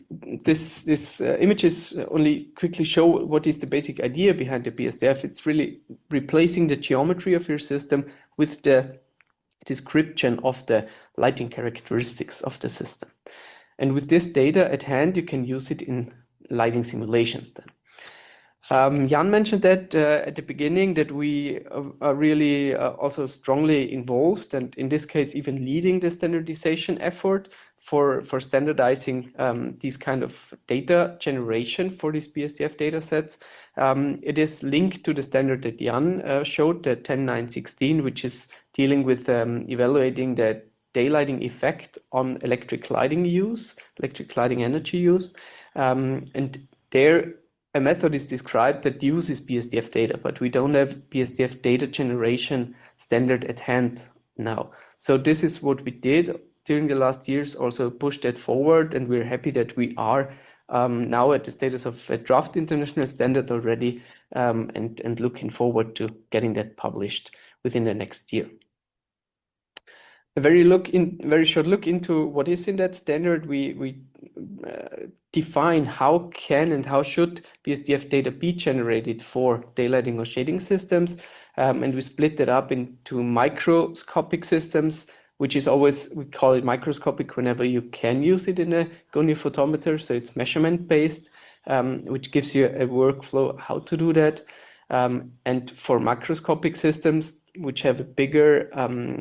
Speaker 5: this images only quickly show what is the basic idea behind the BSDF. It's really replacing the geometry of your system with the description of the lighting characteristics of the system. And with this data at hand, you can use it in lighting simulations then. Jan mentioned that at the beginning, that we are really also strongly involved, and in this case, even leading the standardization effort for standardizing these kind of data generation for these BSDF data sets. It is linked to the standard that Jan showed, the 10916, which is dealing with evaluating the daylighting effect on electric lighting use, electric lighting energy use. And there a method is described that uses BSDF data, but we don't have BSDF data generation standard at hand now. So this is what we did during the last years, also pushed that forward, and we're happy that we are now at the status of a draft international standard already, and looking forward to getting that published within the next year. A very short look into what is in that standard. We define how can and how should BSDF data be generated for daylighting or shading systems, and we split that up into microscopic systems, which is always, we call it microscopic whenever you can use it in a goniophotometer, so it's measurement based, which gives you a workflow how to do that. And for macroscopic systems, which have a bigger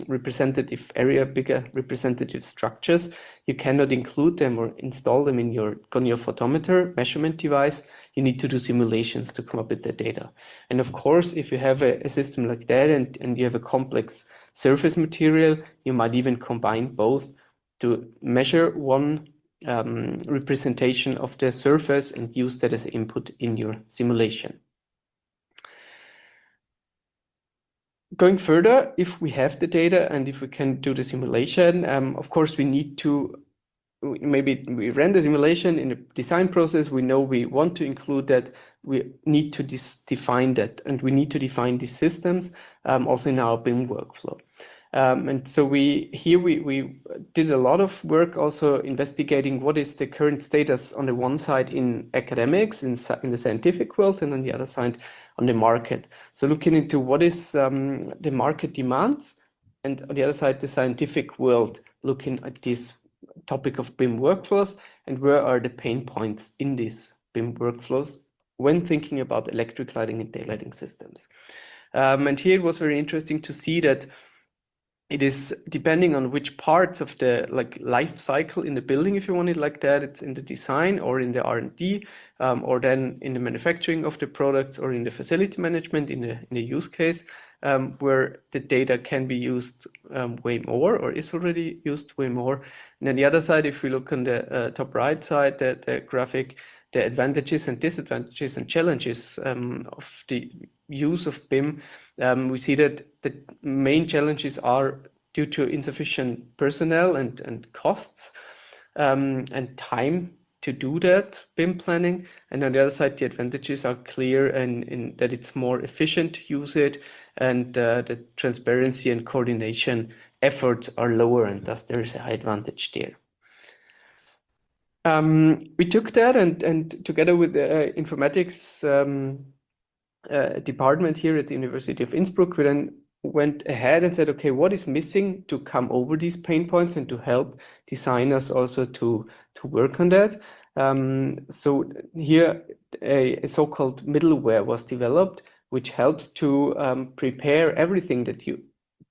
Speaker 5: representative area, bigger representative structures, you cannot include them or install them in your goniophotometer measurement device. You need to do simulations to come up with the data. And of course, if you have a system like that and you have a complex surface material, you might even combine both to measure one representation of the surface and use that as input in your simulation. Going further, if we have the data and if we can do the simulation, of course we need to, maybe we ran the simulation in the design process, we know we want to include that, we need to define that, and we need to define these systems also in our BIM workflow. And so we did a lot of work also investigating what is the current status on the one side in academics, in the scientific world, and on the other side on the market. So looking into what is the market demands, and on the other side the scientific world, looking at this topic of BIM workflows and where are the pain points in these BIM workflows when thinking about electric lighting and daylighting systems. And here it was very interesting to see that it is depending on which parts of the life cycle in the building, if you want it like that, it's in the design or in the R&D, or then in the manufacturing of the products or in the facility management in the use case, where the data can be used way more or is already used way more. And on the other side, if we look on the top right side, the graphic, the advantages and disadvantages and challenges of the use of BIM, we see that the main challenges are due to insufficient personnel and costs and time to do that BIM planning. And on the other side, the advantages are clear in that it's more efficient to use it, and the transparency and coordination efforts are lower, and thus there is a high advantage there. We took that and together with the informatics department here at the University of Innsbruck, we then went ahead and said, okay, what is missing to come over these pain points and to help designers also to work on that. So here a so-called middleware was developed, which helps to prepare everything that you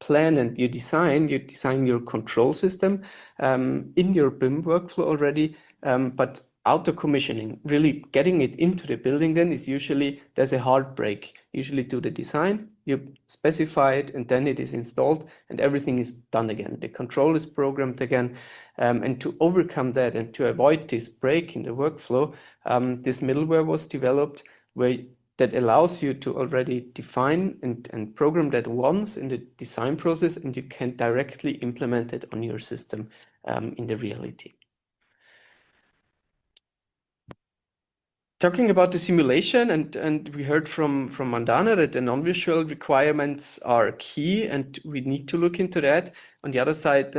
Speaker 5: plan and you design your control system in your BIM workflow already, but auto commissioning, really getting it into the building, then is usually there's a hard break. Usually do the design, you specify it, and then it is installed, and everything is done again. The control is programmed again, and to overcome that and to avoid this break in the workflow, this middleware was developed that allows you to already define and program that once in the design process, and you can directly implement it on your system in the reality. Talking about the simulation, and we heard from Mandana that the non-visual requirements are key, and we need to look into that. On the other side,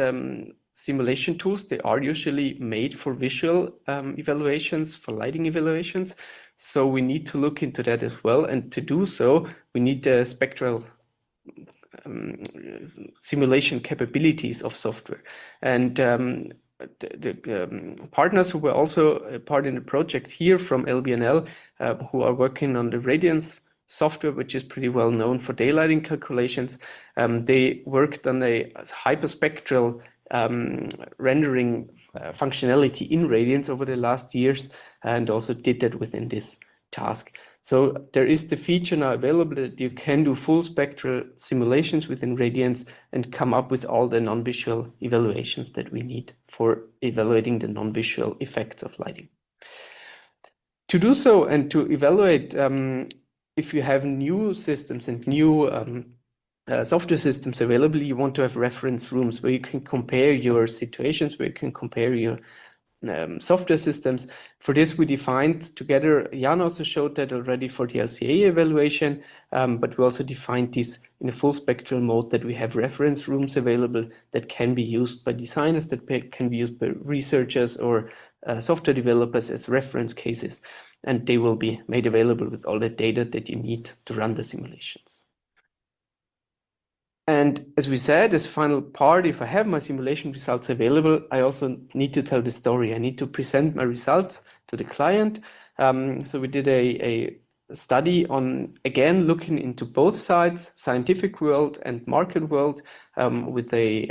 Speaker 5: simulation tools, they are usually made for visual evaluations, for lighting evaluations. So we need to look into that as well. And to do so, we need the spectral simulation capabilities of software. And the partners who were also part in the project here from LBNL, who are working on the Radiance software, which is pretty well known for daylighting calculations, they worked on a hyperspectral rendering functionality in Radiance over the last years, and also did that within this task. So there is the feature now available that you can do full spectral simulations within Radiance and come up with all the non-visual evaluations that we need for evaluating the non-visual effects of lighting. To do so and to evaluate if you have new systems and new software systems available, you want to have reference rooms where you can compare your situations, where you can compare your software systems. For this, we defined together, Jan also showed that already for the LCA evaluation, but we also defined this in a full spectral mode, that we have reference rooms available that can be used by designers, that can be used by researchers or software developers as reference cases, and they will be made available with all the data that you need to run the simulations. And as we said, as final part, if I have my simulation results available, I also need to tell the story. I need to present my results to the client. So we did a study on, again, looking into both sides, scientific world and market world, with a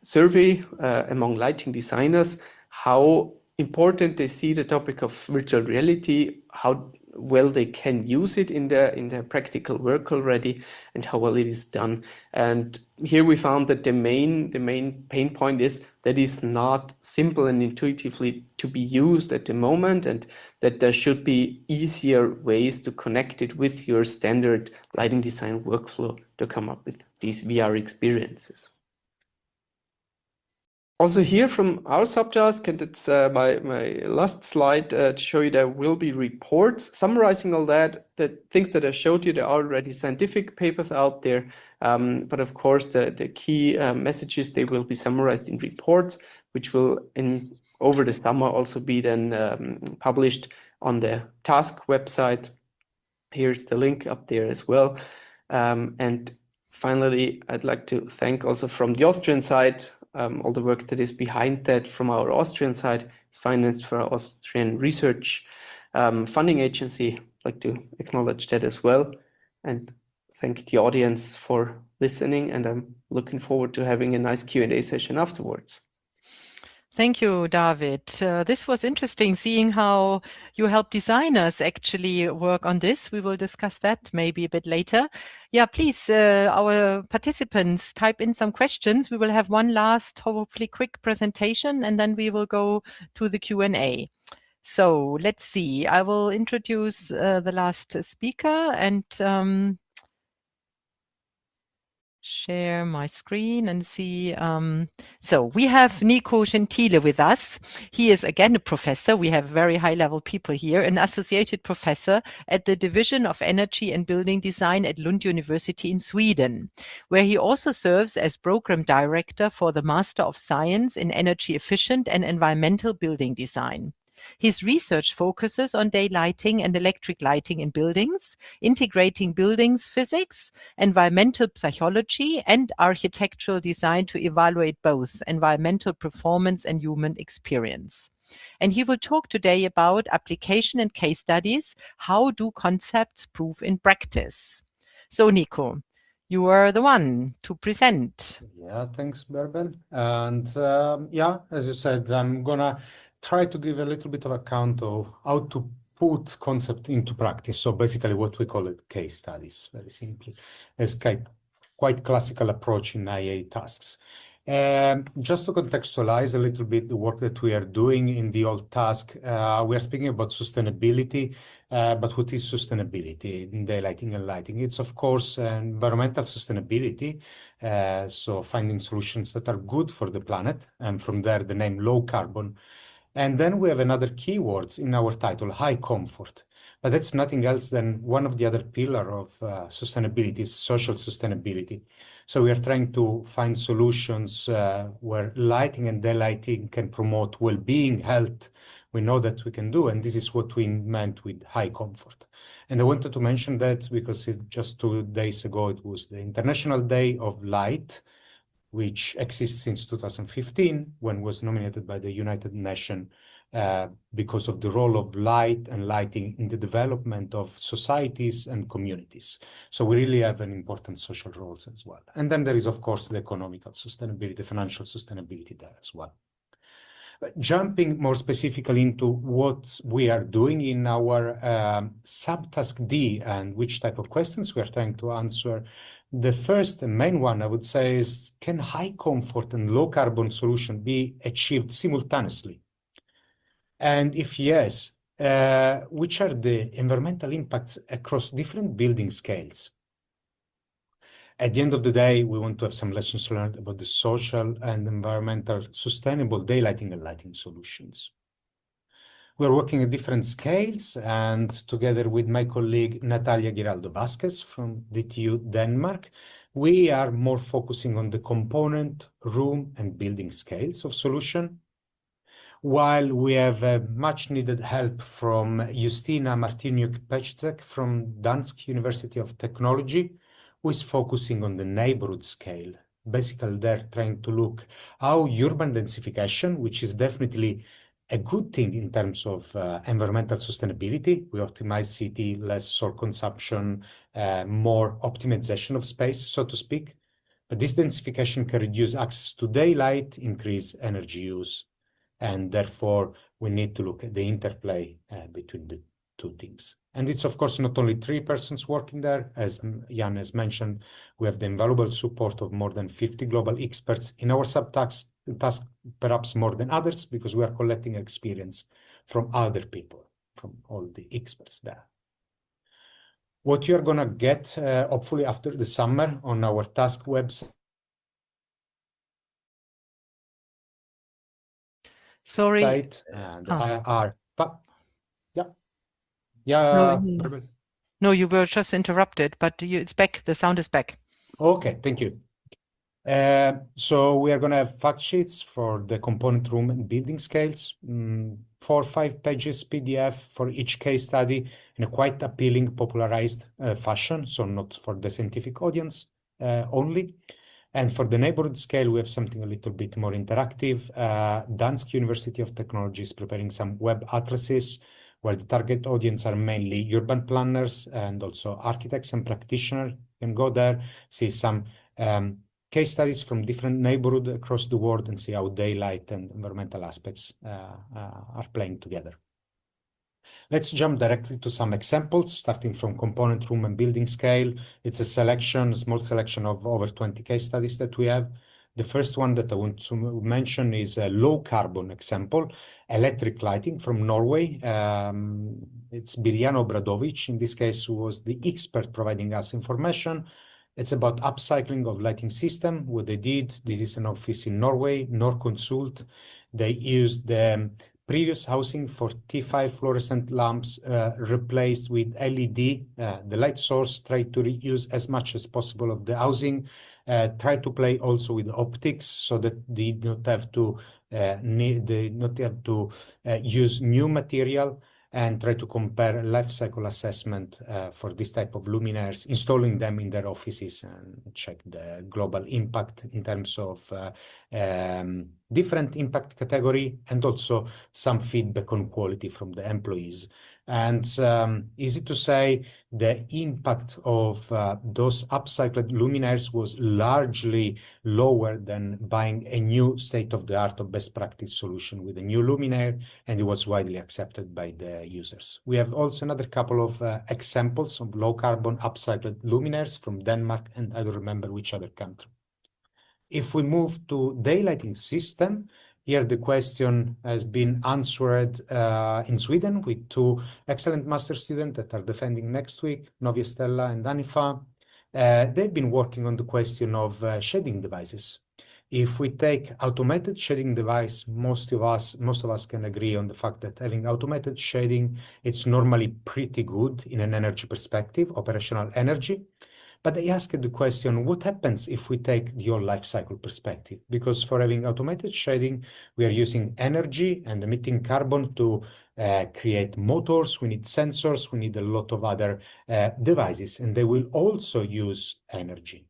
Speaker 5: survey among lighting designers, how important they see the topic of virtual reality, how well they can use it in their practical work already, and how well it is done. And here we found that the main pain point is that it's not simple and intuitively to be used at the moment, and that there should be easier ways to connect it with your standard lighting design workflow to come up with these VR experiences. Also here from our subtask, and it's my last slide to show you, there will be reports summarizing all that. The things that I showed you, there are already scientific papers out there, but of course the key messages, they will be summarized in reports, which will over the summer also be then published on the task website. Here's the link up there as well. And finally, I'd like to thank also from the Austrian side, all the work that is behind that from our Austrian side. It's financed for our Austrian research funding agency. I'd like to acknowledge that as well, and thank the audience for listening, and I'm looking forward to having a nice Q&A session afterwards.
Speaker 2: Thank you, David. This was interesting, seeing how you help designers actually work on this. We will discuss that maybe a bit later. Yeah, please, our participants, type in some questions. We will have one last, hopefully quick presentation, and then we will go to the Q&A. So let's see. I will introduce the last speaker and share my screen and see. So we have Nico Gentile with us. He is again a professor. We have very high level people here, an associated professor at the Division of Energy and Building Design at Lund University in Sweden, where he also serves as program director for the Master of Science in Energy Efficient and Environmental Building Design. His research focuses on daylighting and electric lighting in buildings, integrating buildings physics, environmental psychology, and architectural design to evaluate both environmental performance and human experience. And he will talk today about application and case studies. How do concepts prove in practice? So Nico, you are the one to present.
Speaker 6: Yeah, thanks, Berbel. And yeah, as you said, I'm gonna try to give a little bit of account of how to put concept into practice. So basically what we call it case studies, very simply, as quite classical approach in IEA tasks. Just to contextualize a little bit the work that we are doing in the old task, we are speaking about sustainability, but what is sustainability in daylighting and lighting? It's of course environmental sustainability, so finding solutions that are good for the planet, and from there the name low carbon. And then we have another keywords in our title, high comfort. But that's nothing else than one of the other pillar of sustainability is social sustainability. So we are trying to find solutions where lighting and daylighting can promote well-being, health. We know that we can do, and this is what we meant with high comfort. And I wanted to mention that because just 2 days ago, it was the International Day of Light, which exists since 2015, when it was nominated by the United Nations because of the role of light and lighting in the development of societies and communities. So we really have an important social roles as well. And then there is, of course, the economical sustainability, financial sustainability there as well. Jumping more specifically into what we are doing in our subtask D and which type of questions we are trying to answer, the first and main one I would say is, can high comfort and low carbon solution be achieved simultaneously? And if yes, which are the environmental impacts across different building scales? At the end of the day, we want to have some lessons learned about the social and environmental sustainable daylighting and lighting solutions. We're working at different scales, and together with my colleague Natalia Giraldo Vasquez from DTU Denmark, we are more focusing on the component, room, and building scales of solution, while we have much needed help from Justina Martiniuk-Peczek from Dansk University of Technology, who is focusing on the neighborhood scale. Basically, they're trying to look how urban densification, which is definitely a good thing in terms of environmental sustainability. We optimize city, less solar consumption, more optimization of space, so to speak. But this densification can reduce access to daylight, increase energy use, and therefore we need to look at the interplay between the two things. And it's of course not only 3 persons working there, as Jan has mentioned. We have the invaluable support of more than 50 global experts in our subtask, perhaps more than others, because we are collecting experience from other people, from all the experts there. What you're gonna get, hopefully after the summer on our task website.
Speaker 2: Sorry.
Speaker 6: And yeah.
Speaker 2: No, you were just interrupted, but it's back. The sound is back.
Speaker 6: Okay, thank you. So we are going to have fact sheets for the component, room, and building scales, 4 or 5 pages PDF for each case study in a quite appealing, popularized fashion, so not for the scientific audience only. And for the neighborhood scale, we have something a little bit more interactive. Dansk University of Technology is preparing some web atlases, where the target audience are mainly urban planners and also architects and practitioners. You can go there, see some case studies from different neighborhoods across the world and see how daylight and environmental aspects are playing together. Let's jump directly to some examples, starting from component, room, and building scale. It's a small selection of over 20 case studies that we have. The first one that I want to mention is a low carbon example, electric lighting from Norway. It's Biljana Obradovic, in this case, who was the expert providing us information. It's about upcycling of lighting system. What they did, this is an office in Norway, Norconsult. They used the previous housing for T5 fluorescent lamps replaced with LED. The light source tried to reuse as much as possible of the housing. Try to play also with optics so that they not have to use new material, and try to compare life cycle assessment for this type of luminaires, installing them in their offices and check the global impact in terms of different impact category, and also some feedback on quality from the employees. And easy to say, the impact of those upcycled luminaires was largely lower than buying a new state-of-the-art or best practice solution with a new luminaire, and it was widely accepted by the users. We have also another couple of examples of low-carbon upcycled luminaires from Denmark, and I don't remember which other country. If we move to daylighting system, here the question has been answered in Sweden with two excellent master students that are defending next week, Novia Stella and Anifa. They've been working on the question of shading devices. If we take automated shading device, most of us can agree on the fact that having automated shading, it's normally pretty good in an energy perspective, operational energy. But they asked the question, what happens if we take the whole life cycle perspective? Because for having automated shading, we are using energy and emitting carbon to create motors, we need sensors, we need a lot of other devices, and they will also use energy.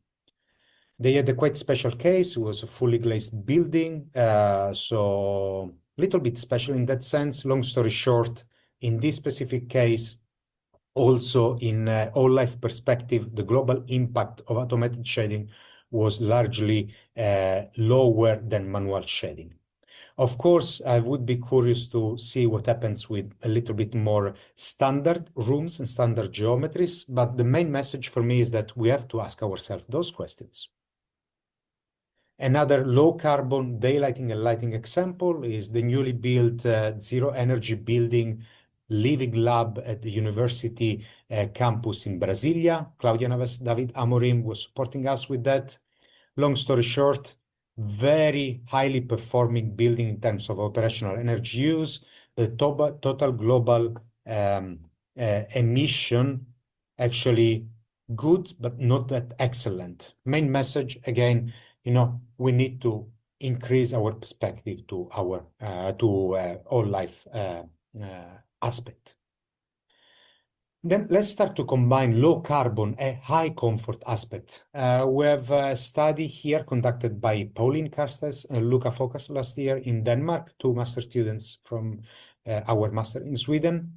Speaker 6: They had a quite special case. It was a fully glazed building, so a little bit special in that sense. Long story short, in this specific case, also in all life perspective, the global impact of automated shading was largely lower than manual shading. Of course, I would be curious to see what happens with a little bit more standard rooms and standard geometries, but the main message for me is that we have to ask ourselves those questions. Another low carbon daylighting and lighting example is the newly built zero energy building Living Lab at the university campus in Brasilia. Claudia Naves David Amorim was supporting us with that. Long story short, very highly performing building in terms of operational energy use. The total global emission actually good, but not that excellent. Main message again, we need to increase our perspective to our all life aspect. Then let's start to combine low carbon and high comfort aspect. We have a study here conducted by Pauline Karstes and Luca Focus last year in Denmark, two master students from our master in Sweden.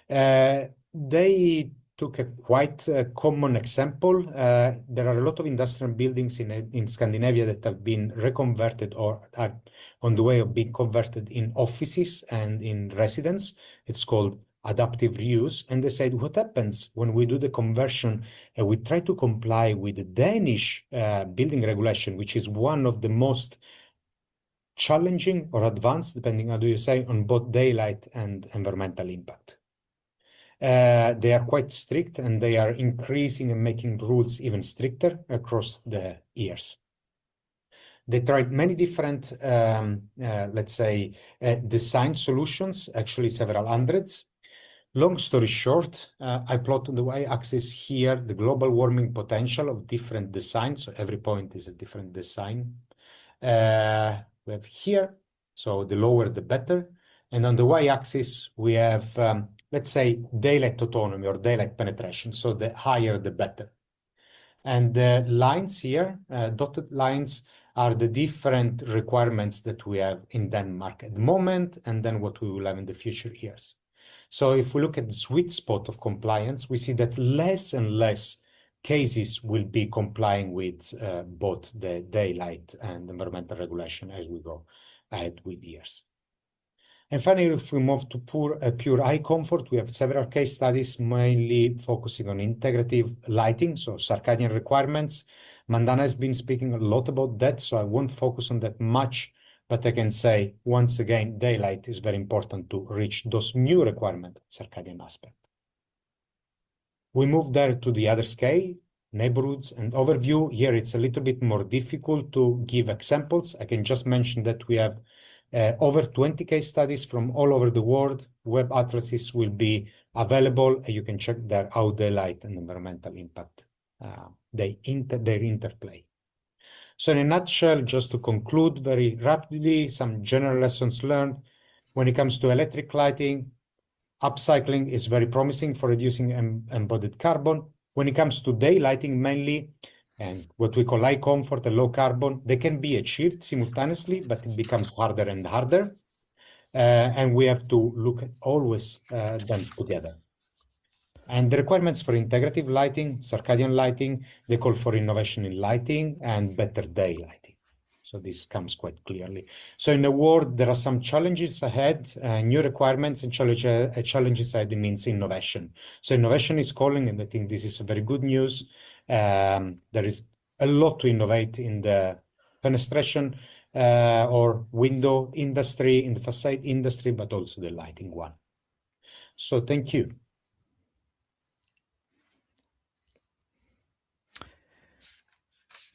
Speaker 6: They took a quite common example. There are a lot of industrial buildings in Scandinavia that have been reconverted or are on the way of being converted in offices and in residence. It's called adaptive reuse. And they said, what happens when we do the conversion and we try to comply with the Danish building regulation, which is one of the most challenging or advanced, depending on how you say, on both daylight and environmental impact. They are quite strict and they are increasing and making rules even stricter across the years. They tried many different, let's say, design solutions, actually several hundreds. Long story short, I plot on the y-axis here the global warming potential of different designs. So every point is a different design. We have here, so the lower the better. And on the y-axis, we have, let's say, daylight autonomy or daylight penetration. So the higher, the better. And the lines here, dotted lines, are the different requirements that we have in Denmark at the moment, and then what we will have in the future years. So if we look at the sweet spot of compliance, we see that less and less cases will be complying with both the daylight and environmental regulation as we go ahead with years. And finally, if we move to pure eye comfort, we have several case studies mainly focusing on integrative lighting, so circadian requirements. Mandana has been speaking a lot about that, so I won't focus on that much, but I can say, once again, daylight is very important to reach those new requirements, circadian aspect. We move there to the other scale, neighborhoods and overview. Here it's a little bit more difficult to give examples. I can just mention that we have over 20 case studies from all over the world. Web atlases will be available, and you can check there how daylight and environmental impact, their interplay. So in a nutshell, just to conclude very rapidly, some general lessons learned. When it comes to electric lighting, upcycling is very promising for reducing embodied carbon. When it comes to daylighting mainly, and what we call high comfort and low carbon, they can be achieved simultaneously, but it becomes harder and harder. and we have to look at always them together. And the requirements for integrative lighting, circadian lighting, they call for innovation in lighting and better day lighting. So this comes quite clearly. So in a word, there are some challenges ahead, new requirements and challenges ahead means innovation. So innovation is calling, and I think this is very good news. There is a lot to innovate in the fenestration or window industry, in the facade industry, but also the lighting one. So thank you.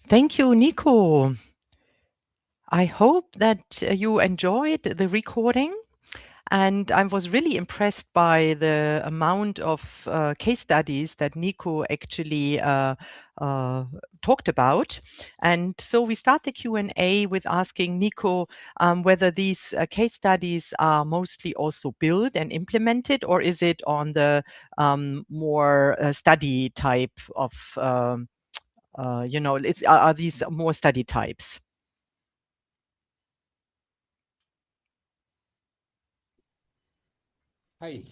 Speaker 2: Thank you, Nico. I hope that you enjoyed the recording. And I was really impressed by the amount of case studies that Nico actually talked about. And so we start the Q&A with asking Nico whether these case studies are mostly also built and implemented, or is it on the more study type of, are these more study types?
Speaker 6: Hi.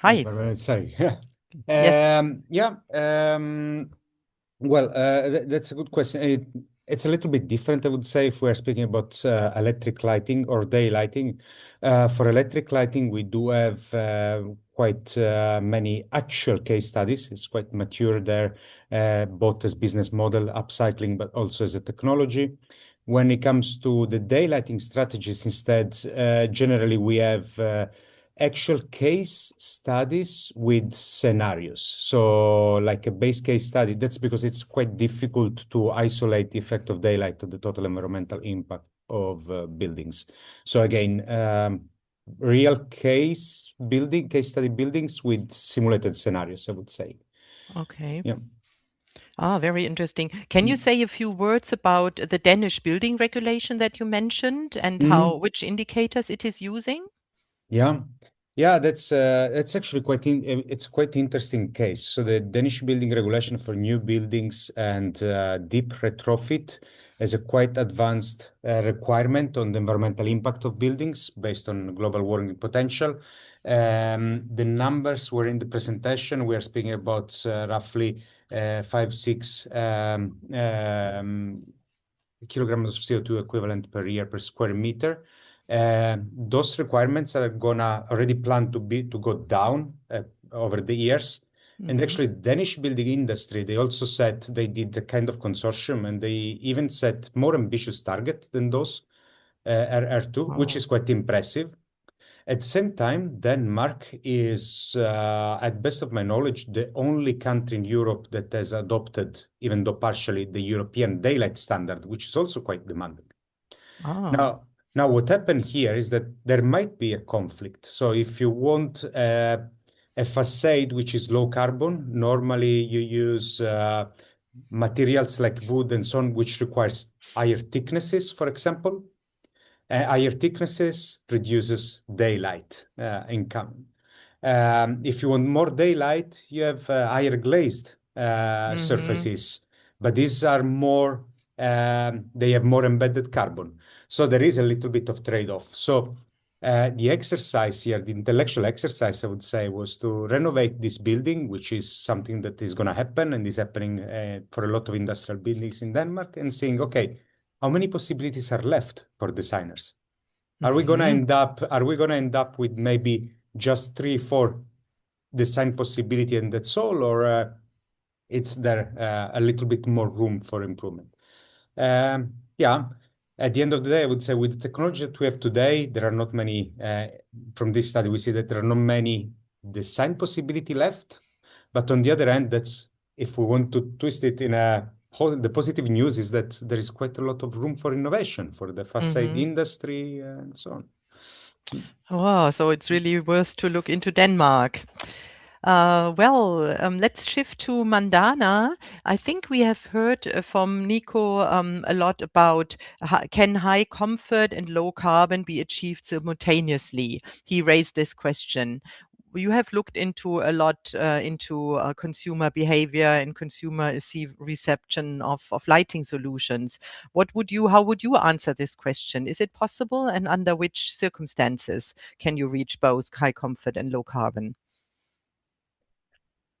Speaker 2: Hi.
Speaker 6: Sorry.
Speaker 2: Yes.
Speaker 6: Yeah. Well, that's a good question. It's a little bit different, I would say, if we're speaking about electric lighting or day lighting. For electric lighting, we do have quite many actual case studies. It's quite mature there, both as business model, upcycling, but also as a technology. When it comes to the day lighting strategies, instead, generally we have actual case studies with scenarios. So like a base case study, that's because it's quite difficult to isolate the effect of daylight to the total environmental impact of buildings. So again, real case study buildings with simulated scenarios, I would say.
Speaker 2: Okay.
Speaker 6: Yeah.
Speaker 2: Very interesting. Can you say a few words about the Danish building regulation that you mentioned and which indicators it is using?
Speaker 6: Yeah, that's actually it's quite interesting case. So the Danish building regulation for new buildings and deep retrofit has a quite advanced requirement on the environmental impact of buildings based on global warming potential. The numbers were in the presentation. We are speaking about roughly 5-6 kilograms of CO2 equivalent per year per square meter. Those requirements are gonna already planned to go down over the years. And actually, Danish building industry, they also said they did a kind of consortium, and they even set more ambitious target than those R2, which is quite impressive. At the same time, Denmark is, at best of my knowledge, the only country in Europe that has adopted, even though partially, the European daylight standard, which is also quite demanding. Now, what happened here is that there might be a conflict. So if you want a facade which is low carbon, normally you use materials like wood and so on, which requires higher thicknesses, for example. Higher thicknesses reduces daylight income. If you want more daylight, you have higher glazed surfaces, but these are more, they have more embedded carbon. So there is a little bit of trade-off. So the exercise here, the intellectual exercise, I would say, was to renovate this building, which is something that is going to happen and is happening for a lot of industrial buildings in Denmark, and saying, okay, how many possibilities are left for designers? Are we going to end up with maybe just 3-4 design possibility and that's all, or it's there a little bit more room for improvement? Yeah, at the end of the day, I would say with the technology that we have today, there are not many, from this study, we see that there are not many design possibility left. But on the other hand, that's, if we want to twist it in the positive news is that there is quite a lot of room for innovation for the facade industry and so on.
Speaker 2: Wow, so it's really worth to look into Denmark. Let's shift to Mandana. I think we have heard from Nico a lot about can high comfort and low carbon be achieved simultaneously? He raised this question. you have looked into a lot into consumer behavior and consumer reception of lighting solutions. How would you answer this question? Is it possible, and under which circumstances can you reach both high comfort and low carbon?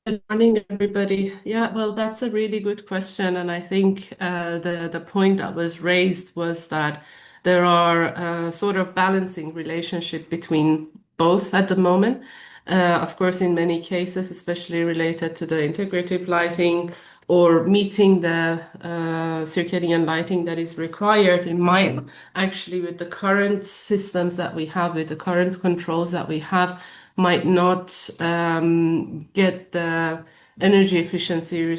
Speaker 4: Good morning, everybody. Yeah, well, that's a really good question. And I think the point that was raised was that there are sort of balancing relationship between both at the moment. Of course, in many cases, especially related to the integrative lighting or meeting the circadian lighting that is required, it might actually, with the current systems that we have, with the current controls that we have, might not get the energy efficiency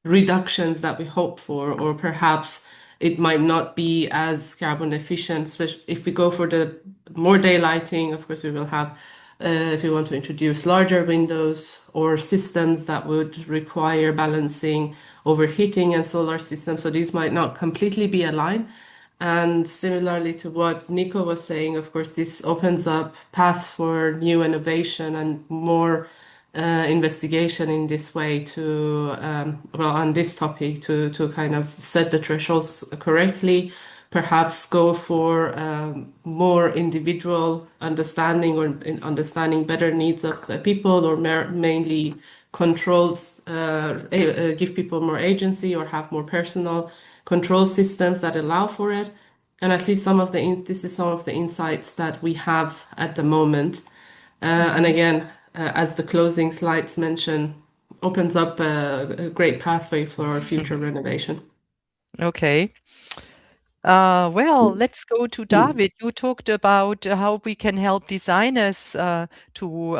Speaker 4: reductions that we hope for, or perhaps it might not be as carbon efficient. Especially if we go for the more daylighting, of course, we will have, if we want to introduce larger windows or systems that would require balancing overheating and solar systems. So these might not completely be aligned. And similarly to what Nico was saying, of course, this opens up paths for new innovation and more investigation in this way to, on this topic to kind of set the thresholds correctly, perhaps go for more individual understanding or understanding better needs of the people, or mainly controls, give people more agency or have more personal control systems that allow for it. And at least this is some of the insights that we have at the moment. And again, as the closing slides mention, opens up a great pathway for future renovation.
Speaker 2: Okay. Well, let's go to David. You talked about how we can help designers to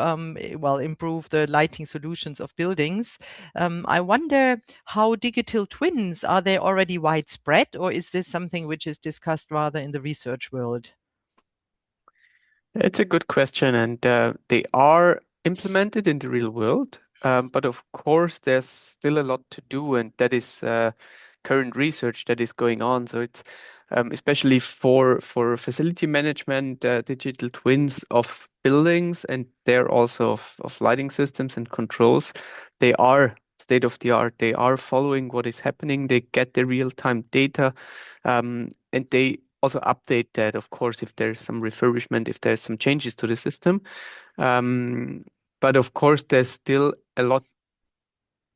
Speaker 2: improve the lighting solutions of buildings. I wonder how digital twins, are they already widespread, or is this something which is discussed rather in the research world?
Speaker 5: It's a good question, and they are implemented in the real world. But of course, there's still a lot to do, and that is current research that is going on. So it's especially for facility management, digital twins of buildings, and they're also of lighting systems and controls. They are state of the art. They are following what is happening. They get the real-time data, and they also update that, of course, if there's some refurbishment, if there's some changes to the system. But of course, there's still a lot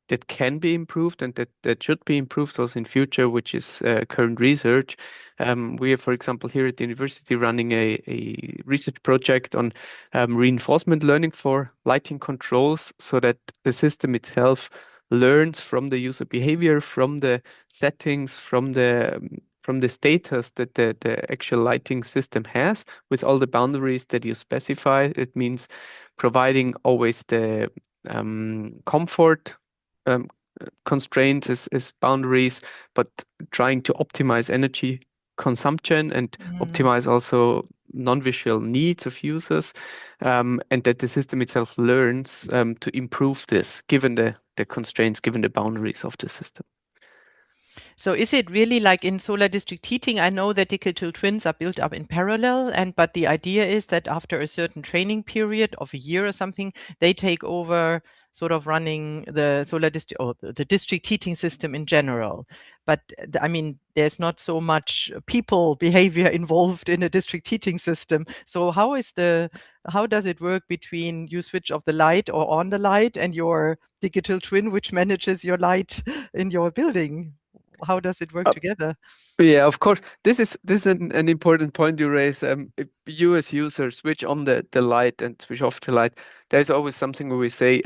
Speaker 5: that can be improved and that should be improved also in future, which is current research. We are, for example, here at the university running a research project on reinforcement learning for lighting controls, so that the system itself learns from the user behavior, from the settings, from the status that the actual lighting system has, with all the boundaries that you specify. It means providing always the comfort constraints as boundaries, but trying to optimize energy consumption and optimize also non-visual needs of users, and that the system itself learns to improve this given the constraints, given the boundaries of the system.
Speaker 2: So is it really like in solar district heating? I know that digital twins are built up in parallel, but the idea is that after a certain training period of a year or something, they take over sort of running the solar district or the district heating system in general. But I mean, there's not so much people behavior involved in a district heating system. So how does it work between you switch off the light or on the light and your digital twin, which manages your light in your building? How does it work together?
Speaker 5: Yeah, of course. This is an important point you raise. If you as user switch on the light and switch off the light, there's always something where we say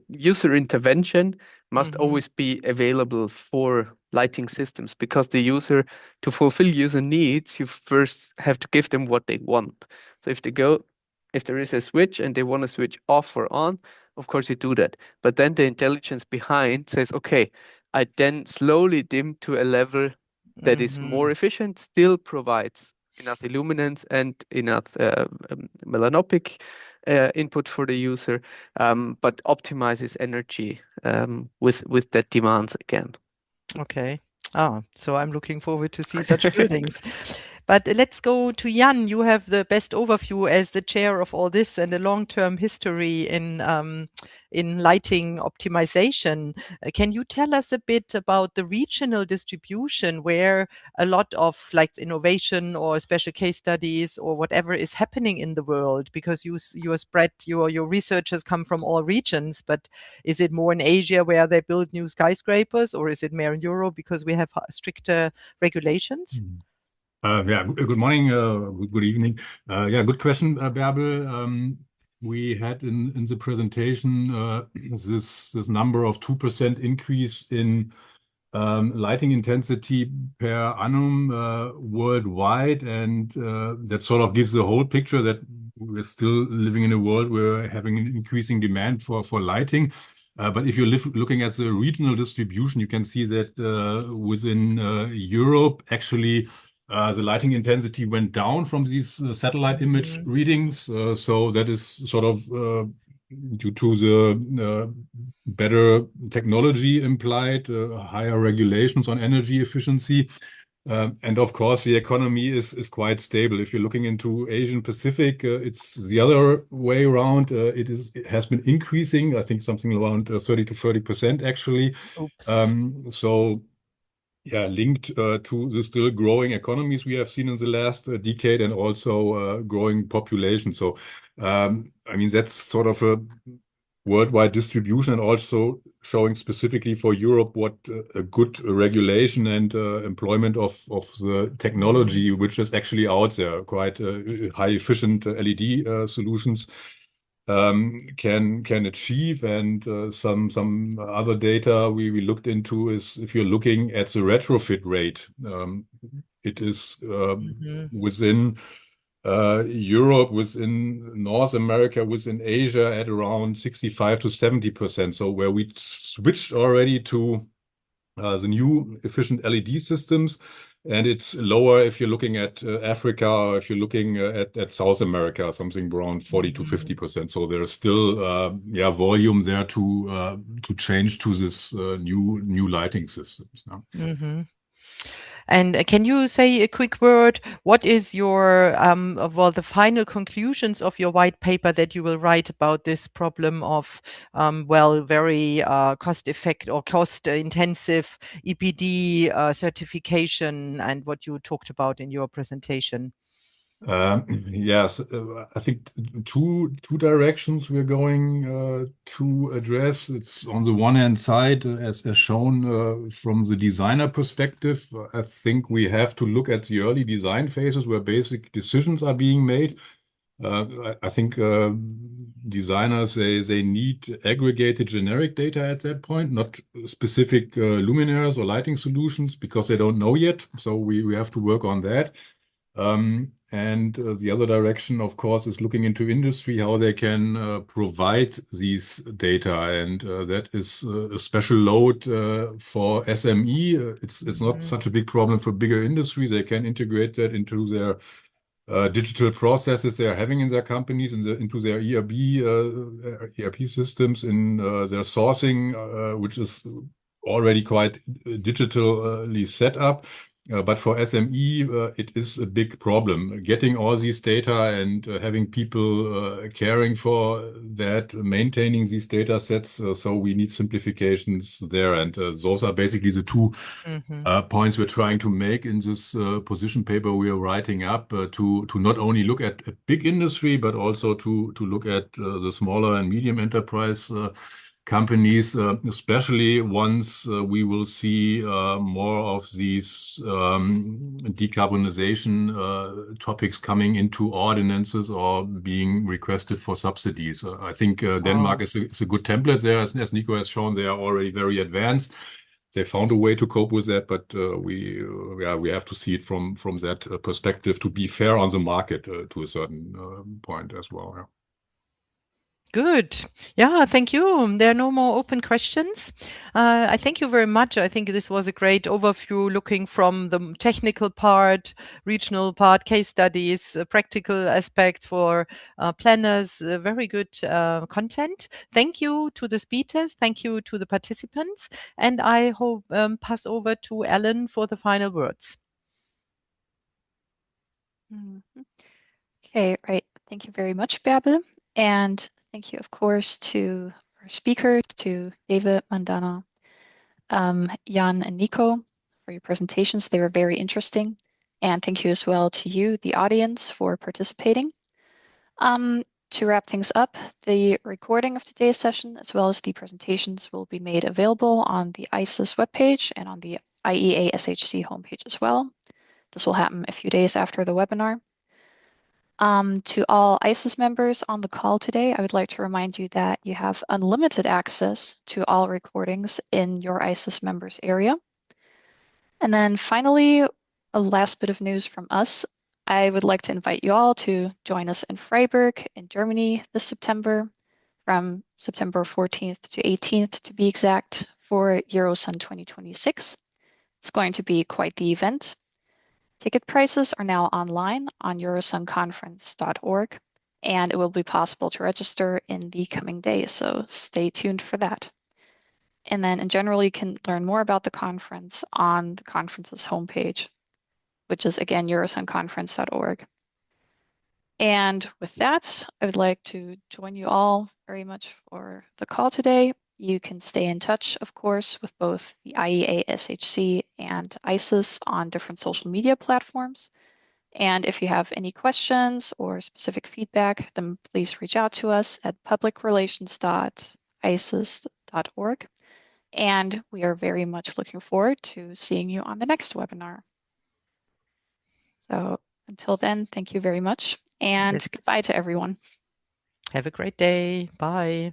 Speaker 5: user intervention must always be available for lighting systems, because the user, to fulfill user needs, you first have to give them what they want. So if there is a switch and they want to switch off or on, of course you do that. But then the intelligence behind says, okay, I then slowly dim to a level that is more efficient, still provides enough illuminance and enough melanopic input for the user, but optimizes energy with that demands again.
Speaker 2: Okay. So I'm looking forward to see such buildings. But let's go to Jan. You have the best overview as the chair of all this and a long-term history in lighting optimization. Can you tell us a bit about the regional distribution where a lot of like innovation or special case studies or whatever is happening in the world? Because you are spread, your researchers come from all regions, but is it more in Asia where they build new skyscrapers, or is it more in Europe because we have stricter regulations?
Speaker 3: Yeah, good morning, good evening. Yeah, good question, Bärbel. We had in the presentation this number of 2% increase in lighting intensity per annum worldwide, and that sort of gives the whole picture that we're still living in a world where we're having an increasing demand for lighting. But if you're looking at the regional distribution, you can see that within Europe, actually, the lighting intensity went down from these satellite image readings. So that is sort of due to the better technology implied, higher regulations on energy efficiency. And of course, the economy is quite stable. If you're looking into Asian Pacific, it's the other way around. It has been increasing, I think something around 30 to 40% actually. So yeah, linked to the still growing economies we have seen in the last decade, and also growing population. So I mean, that's sort of a worldwide distribution, and also showing specifically for Europe what a good regulation and employment of the technology, which is actually out there, quite high efficient LED solutions can achieve. And some other data we looked into is if you're looking at the retrofit rate, it is within Europe, within North America, within Asia at around 65 to 70%. So where we switched already to the new efficient LED systems, and it's lower if you're looking at Africa, or if you're looking at South America, something around 40 to 50%. So there's still volume there to change to this new lighting systems.
Speaker 2: And can you say a quick word? What is your the final conclusions of your white paper that you will write about this problem of very cost intensive EPD certification, and what you talked about in your presentation?
Speaker 3: Yes, I think two directions we're going to address. It's on the one hand side, as shown from the designer perspective, I think we have to look at the early design phases where basic decisions are being made. I think designers, they need aggregated generic data at that point, not specific luminaires or lighting solutions, because they don't know yet. So we have to work on that. And the other direction, of course, is looking into industry, how they can provide these data. And that is a special load for SME. It's not such a big problem for bigger industries. They can integrate that into their digital processes they are having in their companies, into their ERP systems, in their sourcing, which is already quite digitally set up. But for SME, it is a big problem. Getting all these data and having people caring for that, maintaining these data sets. So we need simplifications there. And those are basically the two points we're trying to make in this position paper we are writing up, to not only look at a big industry, but also to look at the smaller and medium enterprise companies, especially once we will see more of these decarbonization topics coming into ordinances or being requested for subsidies. I think Denmark is a good template there. As Nico has shown, they are already very advanced. They found a way to cope with that, but we have to see it from that perspective to be fair on the market to a certain point as well. Yeah.
Speaker 2: Good. Yeah, thank you. There are no more open questions. I thank you very much. I think this was a great overview, looking from the technical part, regional part, case studies, practical aspects for planners. Very good content. Thank you to the speakers. Thank you to the participants. And I hope pass over to Ellen for the final words.
Speaker 1: Mhm. Okay, right. Thank you very much, Bärbel. And thank you, of course, to our speakers, to David, Mandana, Jan, and Nico for your presentations. They were very interesting. And thank you as well to you, the audience, for participating. To wrap things up, the recording of today's session, as well as the presentations, will be made available on the ISIS webpage and on the IEA SHC homepage as well. This will happen a few days after the webinar. To all ISIS members on the call today, I would like to remind you that you have unlimited access to all recordings in your ISIS members area. And then finally, a last bit of news from us. I would like to invite you all to join us in Freiburg in Germany this September, from September 14th to 18th to be exact, for Eurosun 2026. It's going to be quite the event. Ticket prices are now online on eurosunconference.org, and it will be possible to register in the coming days, so stay tuned for that. And then in general, you can learn more about the conference on the conference's homepage, which is again eurosunconference.org. And with that, I would like to join you all very much for the call today. You can stay in touch, of course, with both the IEA SHC and ISIS on different social media platforms. And if you have any questions or specific feedback, then please reach out to us at publicrelations.isis.org. And we are very much looking forward to seeing you on the next webinar. So until then, thank you very much, and
Speaker 2: Yes.
Speaker 1: goodbye to everyone.
Speaker 2: Have a great day. Bye.